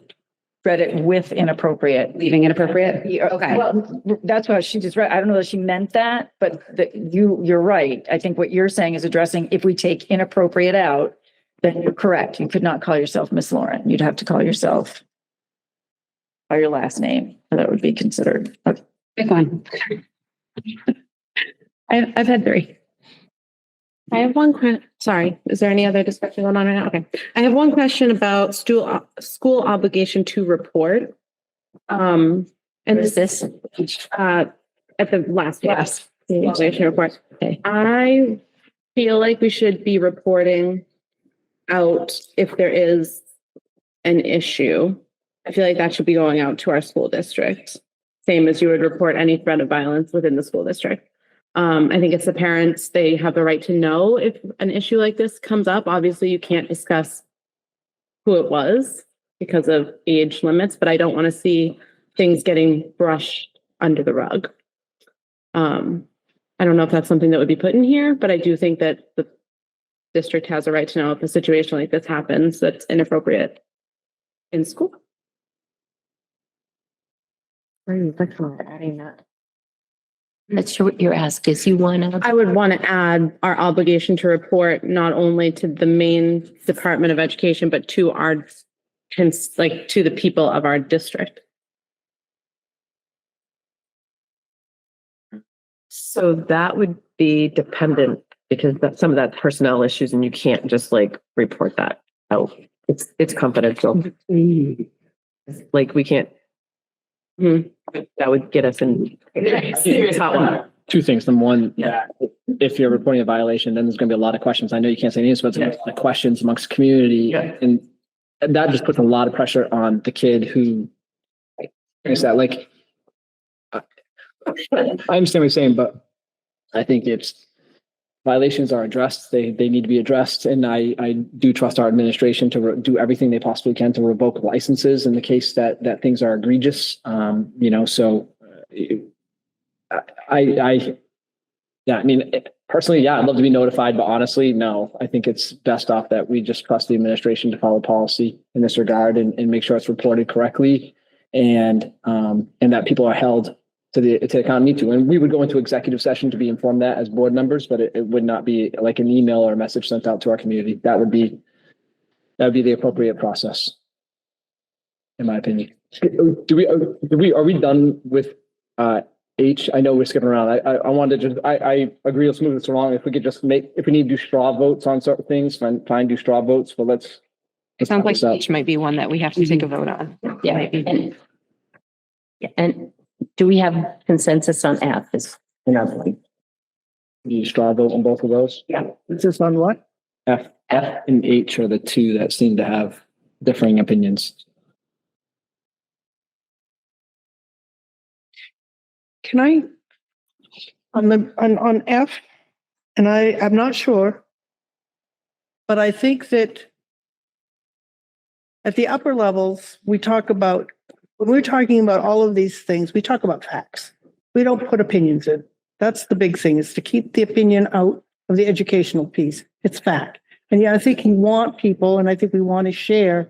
read it with inappropriate.
Leaving inappropriate? Okay.
Well, that's what she just read. I don't know that she meant that, but you're right. I think what you're saying is addressing, if we take inappropriate out, then you're correct. You could not call yourself Miss Lauren. You'd have to call yourself by your last name. That would be considered. Okay.
Big one.
I've had 3. I have one sorry, is there any other discussion going on right now? Okay. I have one question about school obligation to report. And
Is this?
at the last page. The obligation report. Okay. I feel like we should be reporting out if there is an issue. I feel like that should be going out to our school district, same as you would report any threat of violence within the school district. I think it's the parents, they have the right to know if an issue like this comes up. Obviously, you can't discuss who it was because of age limits, but I don't want to see things getting brushed under the rug. I don't know if that's something that would be put in here, but I do think that the district has a right to know if a situation like this happens that's inappropriate in school.
Where are you looking at adding that?
That's what your ask is. You want to?
I would want to add our obligation to report not only to the main Department of Education, but to our, to the people of our district.
So that would be dependent because some of that personnel issues and you can't just like report that out. It's confidential. Like we can't. That would get us in serious hot water.
Two things. Number one, if you're reporting a violation, then there's going to be a lot of questions. I know you can't say names, but there's the questions amongst the community, and that just puts a lot of pressure on the kid who is that. Like, I understand what you're saying, but I think it's violations are addressed. They need to be addressed, and I do trust our administration to do everything they possibly can to revoke licenses in the case that things are egregious. So I mean, personally, I'd love to be notified, but honestly, no. I think it's best off that we just trust the administration to follow policy in this regard and make sure it's reported correctly, and that people are held to the account need to. And we would go into executive session to be informed that as board members, but it would not be like an email or a message sent out to our community. That would be the appropriate process, in my opinion. Are we done with H? I know we're skipping around. I wanted to just, I agree. Let's move this along. If we could just if we need to do straw votes on certain things, fine, do straw votes, but let's.
It sounds like H might be one that we have to take a vote on.
Yeah. And do we have consensus on F? Is another one.
You straw vote on both of those?
Yeah.
Is this on what?
F and H are the two that seem to have differing opinions.
Can I, on F, and I'm not sure, but I think that at the upper levels, we talk about, when we're talking about all of these things, we talk about facts. We don't put opinions in. That's the big thing, is to keep the opinion out of the educational piece. It's fact. And I think you want people, and I think we want to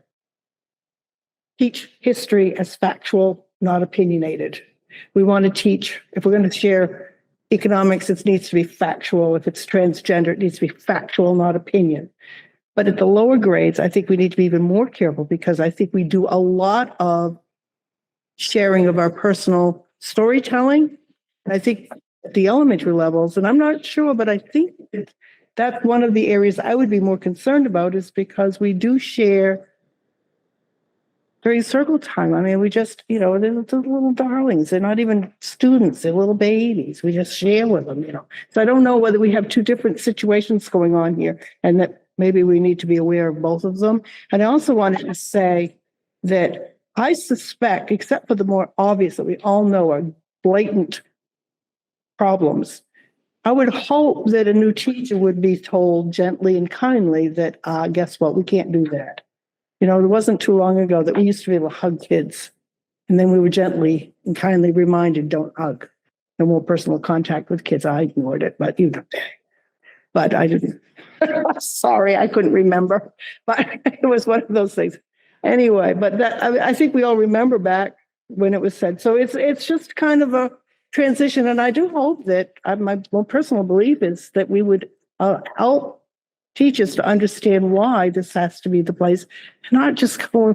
teach history as factual, not opinionated. We want to teach, if we're going to share economics, it needs to be factual. If it's transgender, it needs to be factual, not opinion. But at the lower grades, I think we need to be even more careful, because I think we do a lot of sharing of our personal storytelling. And I think at the elementary levels, and I'm not sure, but I think that's one of the areas I would be more concerned about, is because we do share during circle time. I mean, we just, they're the little darlings. They're not even students. They're little babies. We just share with them, So I don't know whether we have two different situations going on here, and that maybe we need to be aware of both of them. And I also wanted to say that I suspect, except for the more obvious that we all know are blatant problems, I would hope that a new teacher would be told gently and kindly that, guess what, we can't do that. It wasn't too long ago that we used to be able to hug kids, and then we were gently and kindly reminded, don't hug. No more personal contact with kids. I ignored it, but but I didn't. Sorry, I couldn't remember, but it was one of those things. Anyway, but I think we all remember back when it was said. So it's just kind of a transition, and I do hope that my personal belief is that we would help teachers to understand why this has to be the place, not just go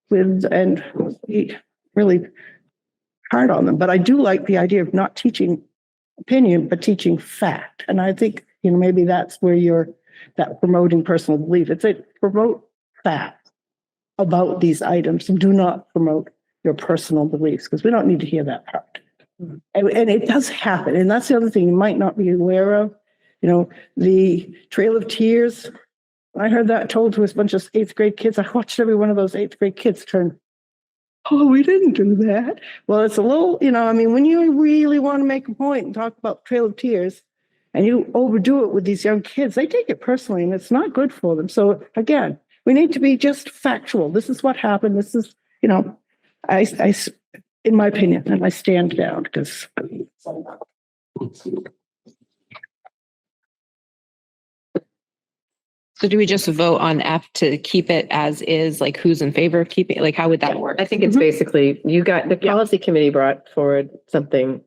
with and be really hard on them. But I do like the idea of not teaching opinion, but teaching fact. And I think, maybe that's where that promoting personal belief. It's promote fact about these items, and do not promote your personal beliefs, because we don't need to hear that part. And it does happen. And that's the other thing you might not be aware of. The Trail of Tears. I heard that told to a bunch of 8th grade kids. I watched every one of those 8th grade kids turn, oh, we didn't do that. Well, it's a little, when you really want to make a point and talk about Trail of Tears, and you overdo it with these young kids, they take it personally, and it's not good for them. So again, we need to be just factual. This is what happened. This is, I in my opinion, and I stand down because.
So do we just vote on F to keep it as is? Like, who's in favor of keeping it? Like, how would that work?
I think it's basically, the policy committee brought forward something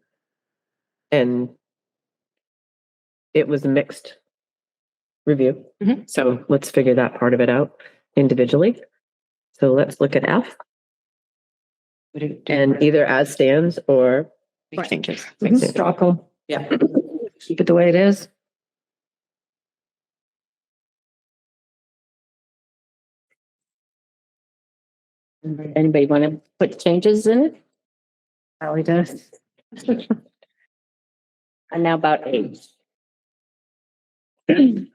And it was a mixed review.
Mhm.
So let's figure that part of it out individually. So let's look at F and either as stands or
Make changes.
Strakel.
Yeah.
Keep it the way it is.
Anybody want to put changes in it?
Ally does.
And now about age. We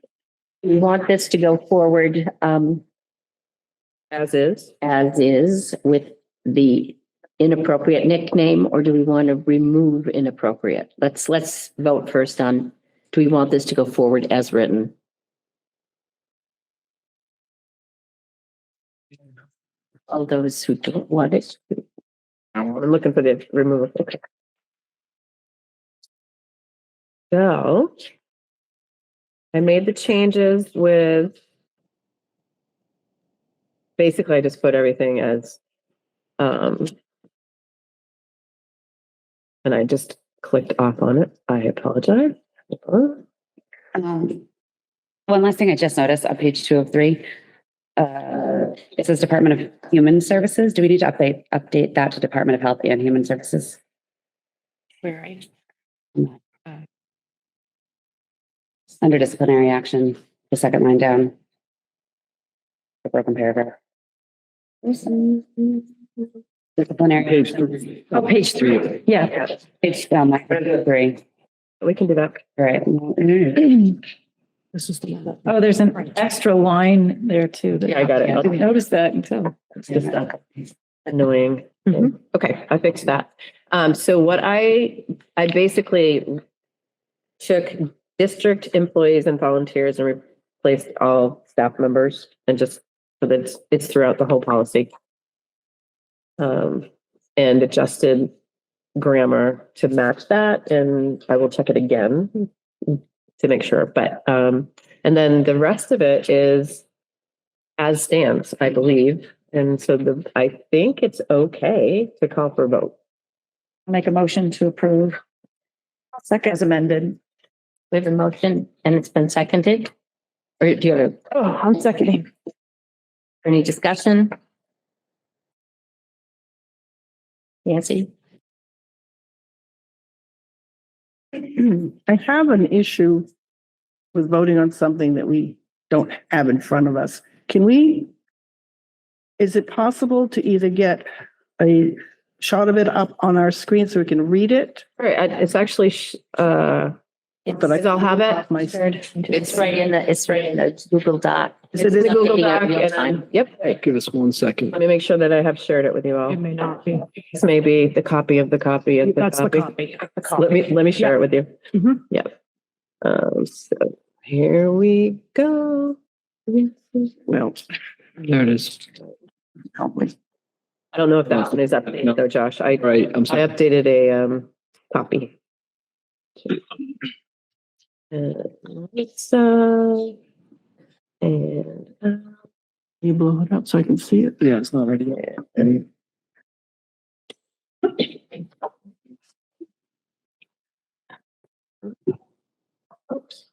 want this to go forward,
as is.
as is with the inappropriate nickname, or do we want to remove inappropriate? Let's vote first on, do we want this to go forward as written? All those who don't want it.
I'm looking for the removal. Okay. So I made the changes with, basically I just put everything as, and I just clicked off on it. I apologize.
One last thing I just noticed on page 2 of 3. It says Department of Human Services. Do we need to update that to Department of Health and Human Services?
Where are you?
Under disciplinary action, the second line down. The broken paragraph. Disciplinary.
Page
action.
3.
Oh, page 3. Yeah.
Page down, like 3.
We can do that.
All right.
This is the one that.
Oh, there's an extra line there too.
Yeah, I got it.
I didn't notice that until.
It's just annoying.
Mhm.
Okay, I fixed that. So what I basically took district employees and volunteers and replaced all staff members and just so that it's throughout the whole policy. And adjusted grammar to match that, and I will check it again to make sure. But and then the rest of it is as stands, I believe. And so I think it's okay to call for a vote.
Make a motion to approve. Second as amended.
We have a motion and it's been seconded? Or do you have
Oh, I'm seconding.
any discussion? Nancy?
I have an issue with voting on something that we don't have in front of us. Is it possible to either get a shot of it up on our screen so we can read it?
All right, it's actually,
But
I'll have it.
My
It's right in the Google Doc.
Is it
It's in the Google
Updating it
Doc.
real
and
time.
then- Yep.
Give us 1 second.
Let me make sure that I have shared it with you all.
It may not be.
This may be the copy of the copy of the
That's the
copy.
copy.
Let me share it with you.
Mhm.
Yep. So here we go.
Well,
There it is.
I don't know if that one is updated though, Josh. I
Right, I'm
I
sorry.
updated a copy. So and
you blow it up so I can see it.
Yeah, it's not ready yet. And
oops,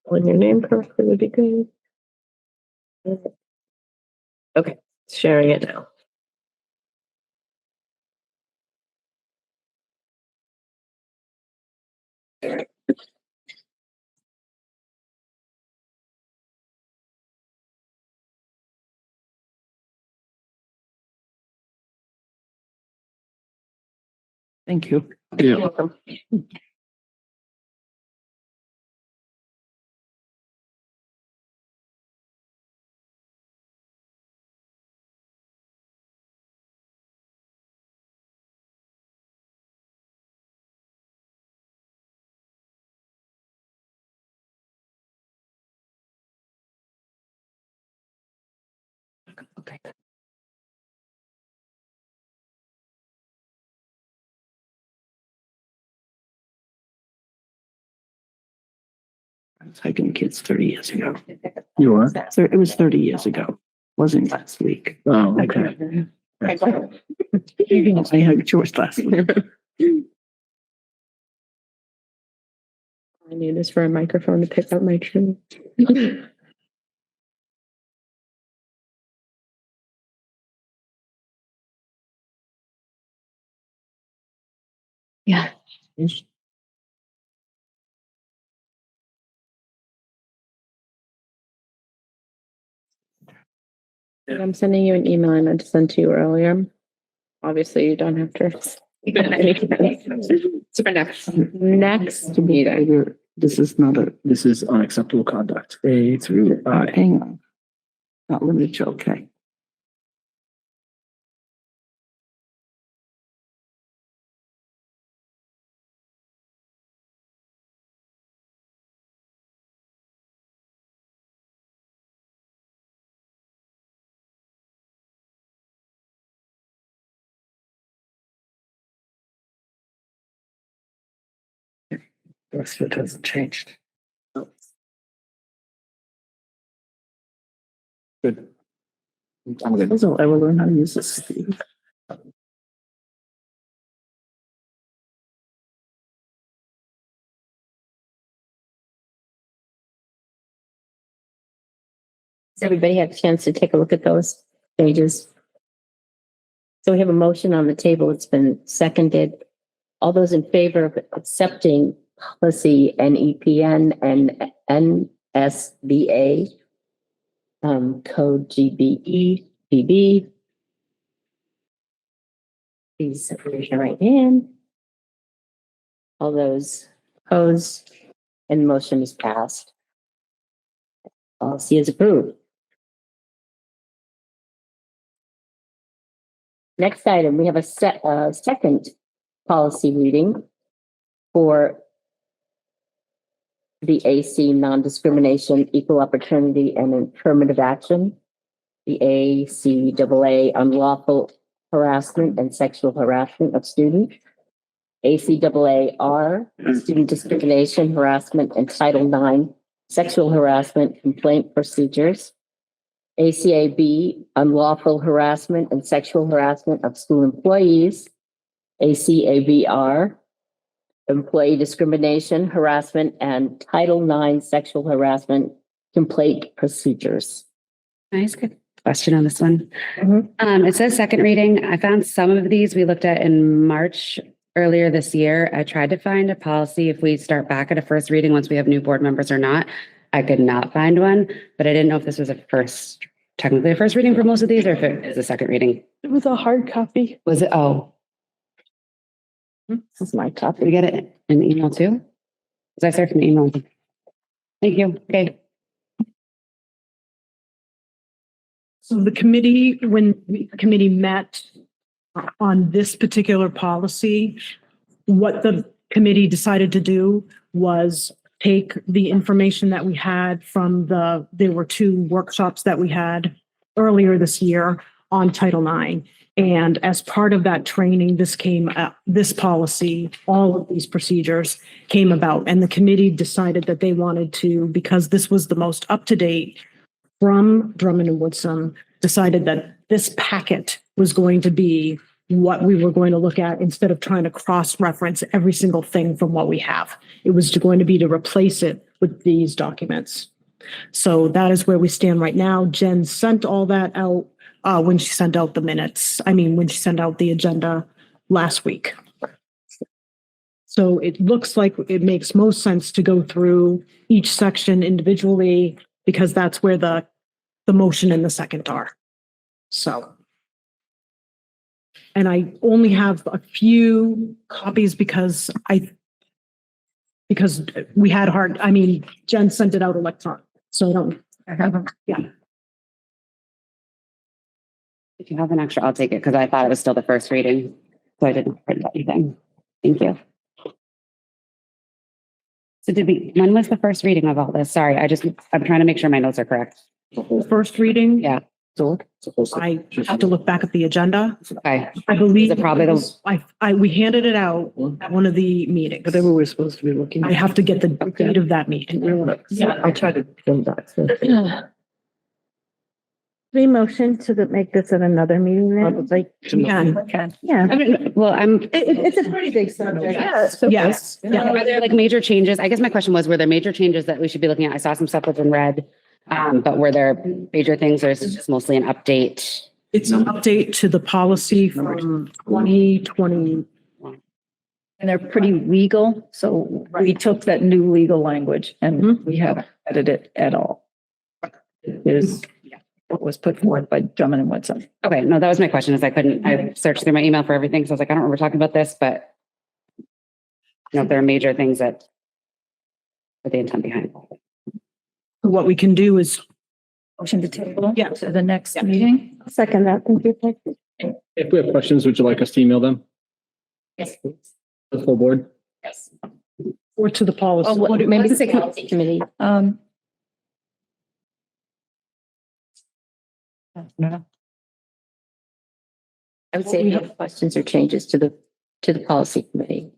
when your name correctly would be good. Okay, sharing it now.
Thank you.
yeah,
You're welcome.
Okay.
I was hiking kids 30 years ago.
you are.
So it was 30 years ago. Wasn't last week.
Oh, okay.
I hugged George last week.
I need this for a microphone to pick up my tree. Yeah. I'm sending you an email I meant to send to you earlier. Obviously, you don't have to. It's for next meeting.
This is unacceptable conduct. A through I.
Hang on. Not limited to, okay. The rest of it hasn't changed.
Good. I'm good.
I'll ever learn how to use this.
Does everybody have a chance to take a look at those pages? So we have a motion on the table. It's been seconded. All those in favor of accepting policy NEPN and NSBA, code GBE, BB. Please raise your right hand. All those opposed, and motion is passed. Policy is approved. Next item, we have a second policy reading for the AC non-discrimination, equal opportunity and affirmative action, the ACAA unlawful harassment and sexual harassment of students, ACAAR student discrimination, harassment and Title IX sexual harassment complaint procedures, ACAB unlawful harassment and sexual harassment of school employees, ACABR employee discrimination, harassment, and Title IX sexual harassment complaint procedures.
Can I ask a question on this one? It says second reading. I found some of these we looked at in March earlier this year. I tried to find a policy if we start back at a first reading once we have new board members or not. I could not find one, but I didn't know if this was technically a first reading for most of these or if it is a second reading.
It was a hard copy.
Was it? Oh,
This is my
did
copy.
we get it in the email too? Because I searched the email. Thank you. Okay.
So the committee, when the committee met on this particular policy, what the committee decided to do was take the information that we had from there were 2 workshops that we had earlier this year on Title IX. And as part of that training, this policy, all of these procedures came about. And the committee decided that they wanted to, because this was the most up-to-date from Drummond and Woodson, decided that this packet was going to be what we were going to look at instead of trying to cross-reference every single thing from what we have. It was going to be to replace it with these documents. So that is where we stand right now. Jen sent all that out when she sent out the minutes. When she sent out the agenda last week. So it looks like it makes most sense to go through each section individually because that's where the motion and the second are. So. And I only have a few copies because we had Jen sent it out electronic, so I have them, yeah.
If you have an extra, I'll take it because I thought it was still the first reading. So I didn't print anything. Thank you. So when was the first reading of all this? Sorry, I'm trying to make sure my notes are correct.
First reading?
Yeah.
So I have to look back at the agenda.
Okay.
I believe
Is it probably
we handed it out at one of the meetings.
Whatever we're supposed to be looking
I
at.
have to get the date of that meeting.
Yeah, I tried to film that. So.
We motion to make this at another meeting then, like,
Okay.
yeah.
I mean, well,
It's a pretty big subject.
Yes. Yeah.
Are there like major changes? I guess my question was, were there major changes that we should be looking at? I saw some stuff that's in red. But were there major things or is it just mostly an update?
It's an update to the policy from 2020.
And they're pretty legal, so we took that new legal language and we haven't edited it at all. It is what was put forth by Drummond and Woodson.
Okay, no, that was my question is I searched through my email for everything. So I was like, I don't remember talking about this, but you know, if there are major things that are the intent behind.
What we can do is,
Motion to table.
Yeah.
To the next meeting.
Second that, thank you.
If we have questions, would you like us to email them?
Yes, please.
The full board?
Yes.
or to the policy.
Oh, what- maybe the policy committee.
No.
I would say if you have questions or changes to the policy committee,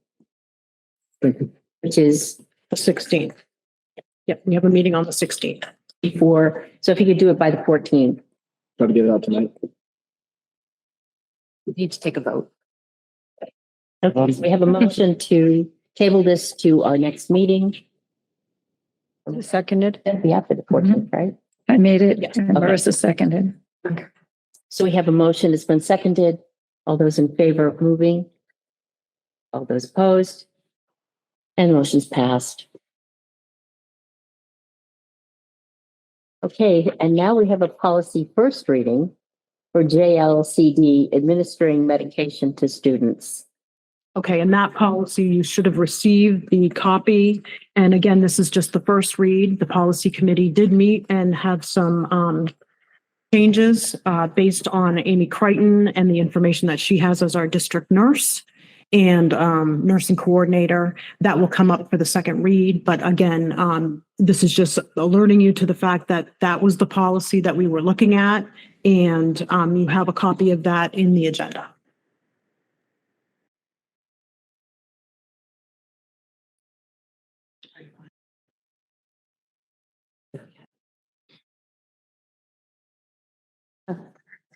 Thank you.
which is
The 16th. Yep, we have a meeting on the 16th.
before, so if you could do it by the 14th,
Try to get it out tonight.
we need to take a vote. Okay, so we have a motion to table this to our next meeting.
Seconded.
That'd be after the 14th, right?
I made it.
Yes.
And Marissa seconded.
So we have a motion, it's been seconded. All those in favor of moving? All those opposed? And the motion's passed. Okay, and now we have a policy first reading for JLCD, administering medication to students.
Okay, and that policy, you should have received the copy. And again, this is just the first read. The policy committee did meet and have some changes based on Amy Crichton and the information that she has as our district nurse and nursing coordinator. That will come up for the second read. But again, this is just alerting you to the fact that that was the policy that we were looking at. And you have a copy of that in the agenda.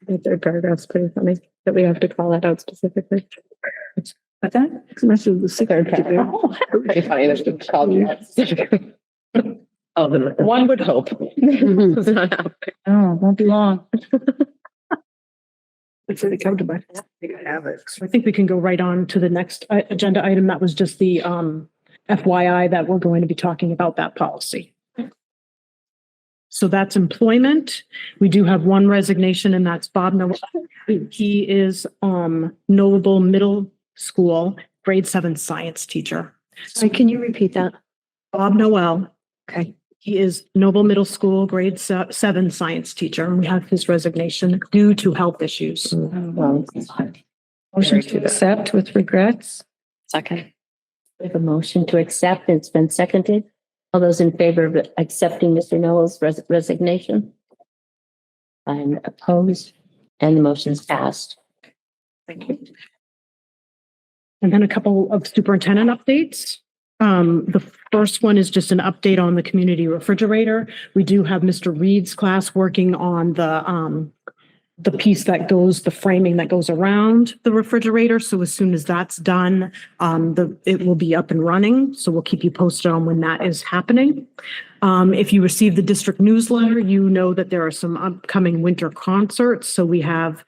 The third paragraph's pretty funny that we have to call that out specifically.
What's that?
Especially the
Third paragraph.
Pretty funny that you called me that specifically.
Oh, then one would hope. It's not happening.
Oh, it won't be long.
If they come to my, I think I have it.
So I think we can go right on to the next agenda item. That was just the FYI that we're going to be talking about that policy. So that's employment. We do have one resignation and that's Bob Noel. He is Noble Middle School, grade 7 science teacher.
Sorry, can you repeat that?
Bob Noel.
Okay.
He is Noble Middle School, grade 7 science teacher. And we have his resignation due to health issues.
Motion to accept with regrets.
Second. We have a motion to accept, and it's been seconded. All those in favor of accepting Mr. Noel's resignation? I'm opposed, and the motion is passed.
Thank you. And then a couple of superintendent updates. The first one is just an update on the community refrigerator. We do have Mr. Reed's class working on the piece that goes, the framing that goes around the refrigerator. So as soon as that's done, it will be up and running. So we'll keep you posted on when that is happening. If you receive the district newsletter, you know that there are some upcoming winter concerts. So we have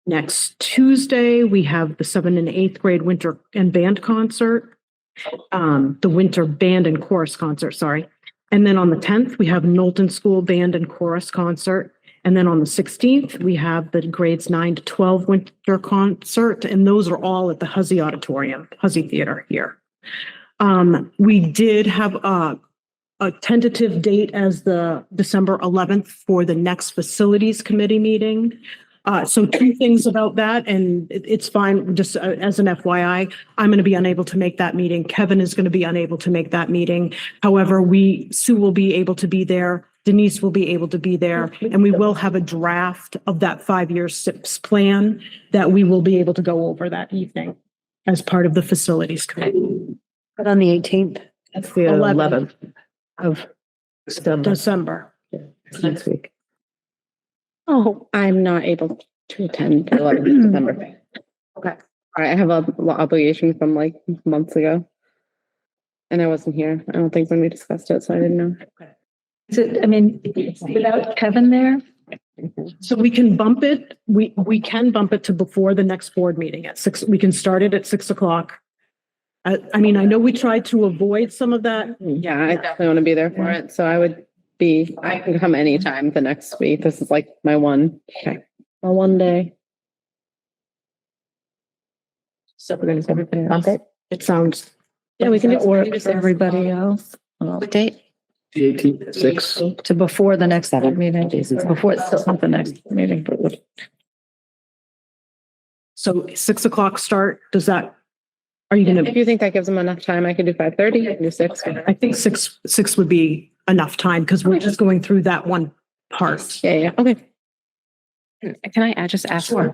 next Tuesday, we have the 7th and 8th grade winter and band concert. The winter band and chorus concert, sorry. And then on the 10th, we have Knowlton School Band and Chorus Concert. And then on the 16th, we have the grades 9 to 12 winter concert, and those are all at the Huzzy Auditorium, Huzzy Theater here. We did have a tentative date as the December 11th for the next facilities committee meeting. So two things about that, and it's fine, just as an FYI, I'm going to be unable to make that meeting. Kevin is going to be unable to make that meeting. However, Sue will be able to be there. Denise will be able to be there, and we will have a draft of that 5-year SIPS plan that we will be able to go over that evening as part of the facilities committee.
But on the 18th.
That's the
11th
of December.
December.
Next week.
Oh, I'm not able to attend the 11th of December.
Okay.
I have a obligation from like months ago. And I wasn't here. I don't think when we discussed it, so I didn't know.
Is it, I mean, without Kevin there?
So we can bump it, we can bump it to before the next board meeting at 6. We can start it at 6 o'clock. I mean, I know we tried to avoid some of that.
Yeah, I definitely want to be there for it. So I can come anytime the next week. This is like my one day.
So we're going to bump it.
It sounds.
Yeah, we can do
Or for everybody else.
What date?
The 18th, 6.
To before the next meeting, before, it's not the next meeting.
So 6 o'clock start, does that, are you gonna,
If you think that gives them enough time, I could do 5:30, I can do 6.
I think six would be enough time because we're just going through that one part.
Yeah, okay.
Can I just ask? Sure.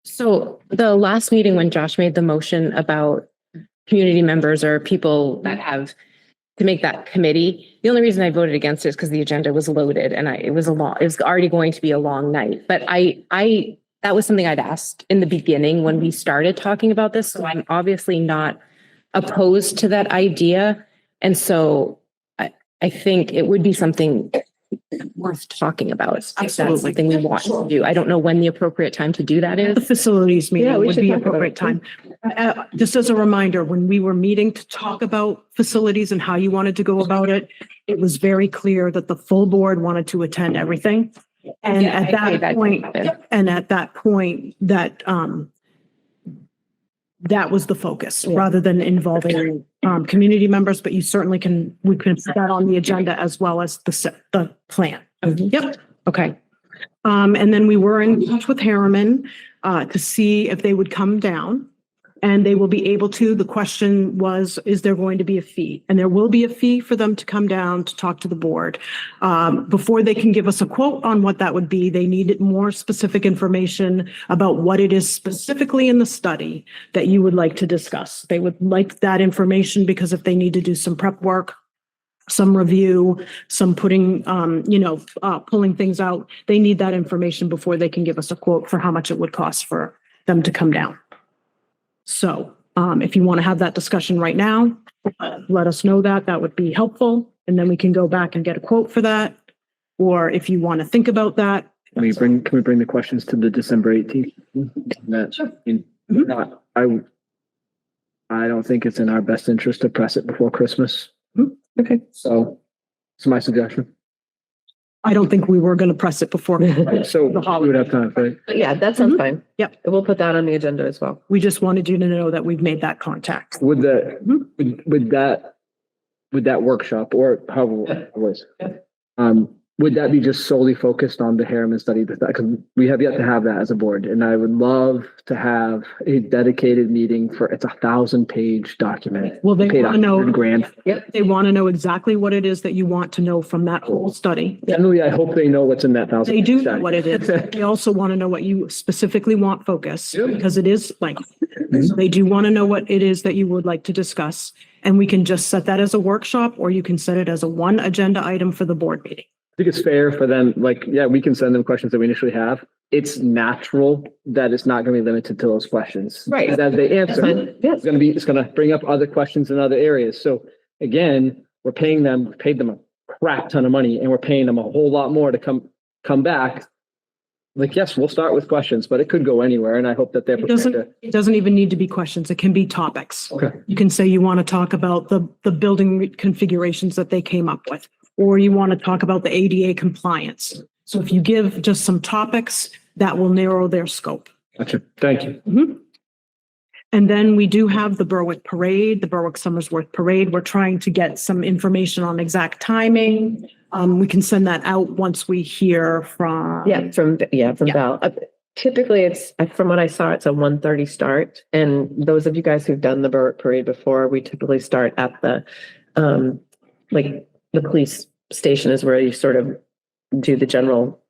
So the last meeting when Josh made the motion about community members or people that have to make that committee, the only reason I voted against it is because the agenda was loaded and it was already going to be a long night. But that was something I'd asked in the beginning when we started talking about this. So I'm obviously not opposed to that idea. And so I think it would be something worth talking about. If that's something we want to do. I don't know when the appropriate time to do that
The
is.
facilities
Yeah,
meeting
we
would
should
be
talk about
appropriate
it.
time. Just as a reminder, when we were meeting to talk about facilities and how you wanted to go about it, it was very clear that the full board wanted to attend everything. And
Yeah,
at
I agree,
that point, that was the focus, rather than involving community members, but you certainly we can put that on the agenda as well as the plan. Yep, okay. And then we were in touch with Harriman to see if they would come down. And they will be able to. The question was, is there going to be a fee? And there will be a fee for them to come down to talk to the board. Before they can give us a quote on what that would be, they needed more specific information about what it is specifically in the study that you would like to discuss. They would like that information because if they need to do some prep work, some review, some putting, pulling things out, they need that information before they can give us a quote for how much it would cost for them to come down. So if you want to have that discussion right now, let us know that would be helpful. And then we can go back and get a quote for that. Or if you want to think about that.
Can we bring the questions to the December 18th? I don't think it's in our best interest to press it before Christmas.
Okay.
So it's my suggestion.
I don't think we were going to press it before.
So we would have time, right?
Yeah, that sounds fine.
Yep.
We'll put that on the agenda as well.
We just wanted you to know that we've made that contact.
Would that workshop or however it was, would that be just solely focused on the Harriman study? Because we have yet to have that as a board, and I would love to have a dedicated meeting for, it's 1,000-page document.
Well, they
Paid
want to know,
$100,000.
yep, they want to know exactly what it is that you want to know from that whole study.
Generally, I hope they know what's in that 1,000.
They do know what it is. They also want to know what you specifically want focus because it is lengthy. So they do want to know what it is that you would like to discuss. And we can just set that as a workshop, or you can set it as a one agenda item for the board meeting.
I think it's fair for them, we can send them questions that we initially have. It's natural that it's not going to be limited to those questions.
Right.
As they answer,
Yes.
it's going to bring up other questions in other areas. So again, paid them a crap ton of money, and we're paying them a whole lot more to come back. Yes, we'll start with questions, but it could go anywhere. And I hope that they're prepared to.
It doesn't even need to be questions. It can be topics.
Okay.
You can say you want to talk about the building configurations that they came up with, or you want to talk about the ADA compliance. So if you give just some topics, that will narrow their scope.
Gotcha. Thank you.
Mhm. And then we do have the Berwick Parade, the Berwick Summersworth Parade. We're trying to get some information on exact timing. We can send that out once we hear from.
From Val. Typically, it's, from what I saw, it's a 1:30 start. And those of you guys who've done the Berwick Parade before, we typically start at the police station is where you sort of do the general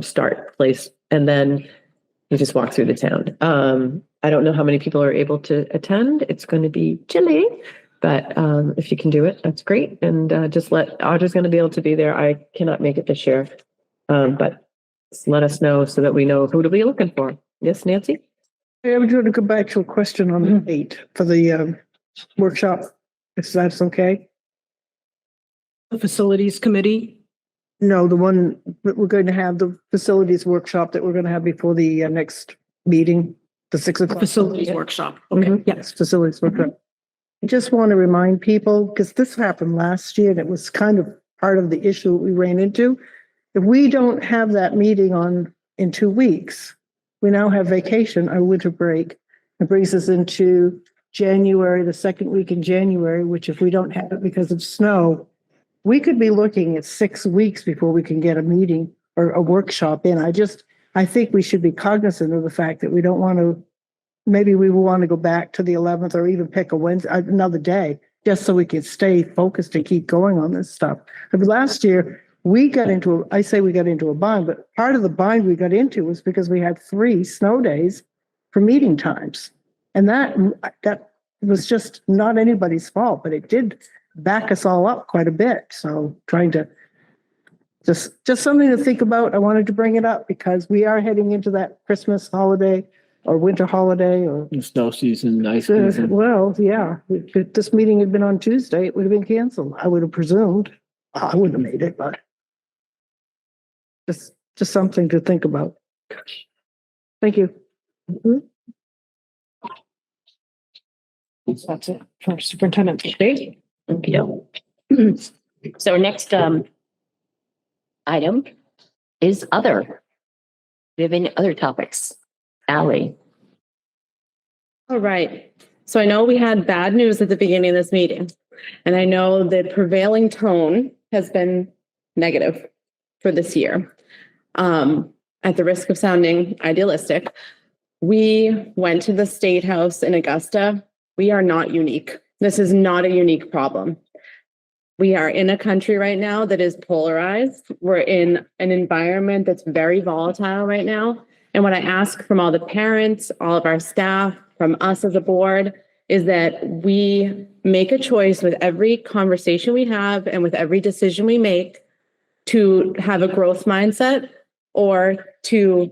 start place. And then you just walk through the town. I don't know how many people are able to attend. It's going to be chilly, but if you can do it, that's great. And just Audra's going to be able to be there. I cannot make it this year. But let us know so that we know who to be looking for. Yes, Nancy?
I was going to go back to a question on the date for the workshop, if that's okay.
The facilities committee,
No, the one that we're going to have, the facilities workshop that we're going to have before the next meeting, the 6 o'clock.
facilities workshop. Okay,
Yes, facilities workshop. I just want to remind people, because this happened last year and it was kind of part of the issue we ran into. If we don't have that meeting in 2 weeks, we now have vacation, our winter break. It brings us into January, the second week in January, which if we don't have it because of snow, we could be looking at 6 weeks before we can get a meeting or a workshop in. I think we should be cognizant of the fact that we don't want to, maybe we will want to go back to the 11th or even pick a Wednesday, another day, just so we can stay focused and keep going on this stuff. But last year, we got into a bind, but part of the bind we got into was because we had 3 snow days for meeting times. And that was just not anybody's fault, but it did back us all up quite a bit. So trying to just something to think about. I wanted to bring it up because we are heading into that Christmas holiday or winter holiday or
Snow season, ice season.
well, yeah. If this meeting had been on Tuesday, it would have been canceled. I would have presumed. I wouldn't have made it, but just something to think about. Thank you.
That's it for superintendent.
Great. Thank you. So our next item is other. Do you have any other topics? Ally?
All right. So I know we had bad news at the beginning of this meeting, and I know the prevailing tone has been negative for this year. At the risk of sounding idealistic, we went to the State House in Augusta. We are not unique. This is not a unique problem. We are in a country right now that is polarized. We're in an environment that's very volatile right now. And what I ask from all the parents, all of our staff, from us as a board, is that we make a choice with every conversation we have and with every decision we make to have a growth mindset or to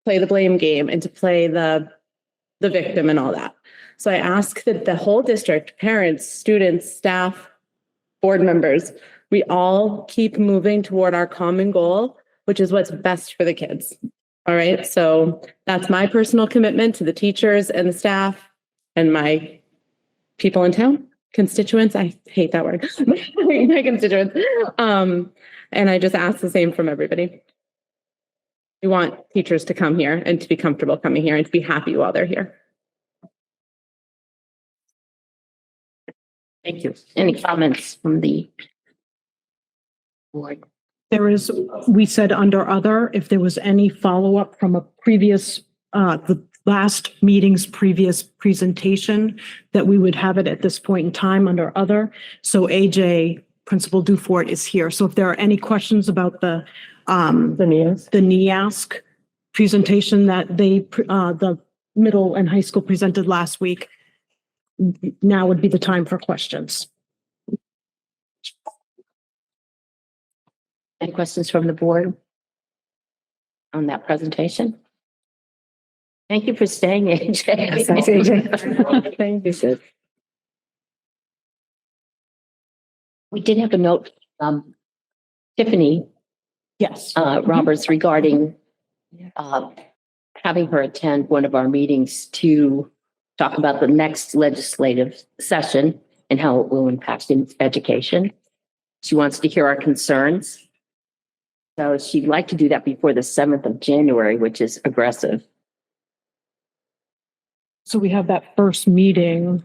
play the blame game and to play the victim and all that. So I ask that the whole district, parents, students, staff, board members, we all keep moving toward our common goal, which is what's best for the kids. All right. So that's my personal commitment to the teachers and the staff and my people in town, constituents. I hate that word. My constituents. And I just ask the same from everybody. We want teachers to come here and to be comfortable coming here and to be happy while they're here.
Thank you. Any comments from the board?
There is, we said under other, if there was any follow-up from a previous, the last meeting's previous presentation, that we would have it at this point in time under other. So AJ, Principal Dufort is here. So if there are any questions about the NEASC presentation that the middle and high school presented last week, now would be the time for questions.
Any questions from the board on that presentation? Thank you for staying, AJ.
Yes, thanks, AJ.
Thank you, sis. We did have a note, Tiffany
Yes.
Roberts, regarding having her attend one of our meetings to talk about the next legislative session and how it will impact education. She wants to hear our concerns. So she'd like to do that before the 7th of January, which is aggressive.
So we have that first meeting.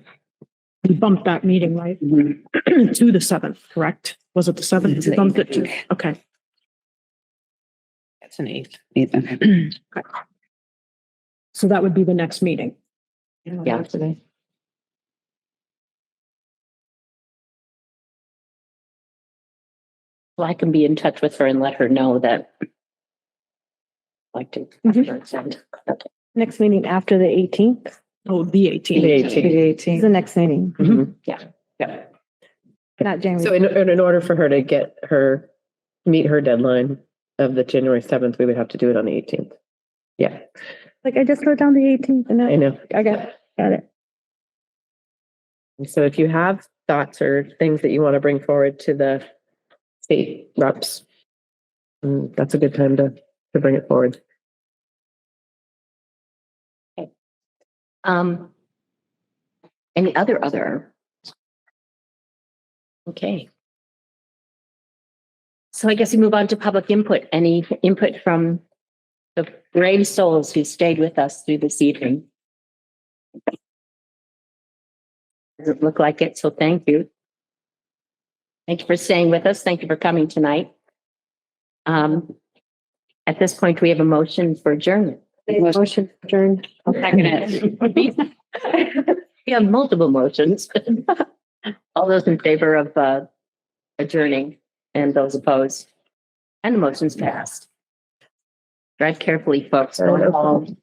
We bumped that meeting, right? To the 7th, correct? Was it the 7th? We bumped it to, okay.
That's an 8th. Okay.
So that would be the next meeting.
Yeah. Well, I can be in touch with her and let her know that I'd like to attend.
Next meeting after the 18th.
Oh, the 18th.
The 18th.
Is the next meeting,
Yeah.
not January.
So in order for her to meet her deadline of the January 7th, we would have to do it on the 18th. Yeah,
Like I just wrote down the 18th and
I know.
I got it.
And so if you have thoughts or things that you want to bring forward to the state reps, that's a good time to bring it forward.
Any other? Okay. So I guess we move on to public input. Any input from the brave souls who stayed with us through this evening? Doesn't look like it, so thank you. Thank you for staying with us. Thank you for coming tonight. At this point, we have a motion for adjournment.
Motion adjourned.
I'll second it. We have multiple motions. All those in favor of adjourning and those opposed? And the motion's passed. Drive carefully, folks. Going home.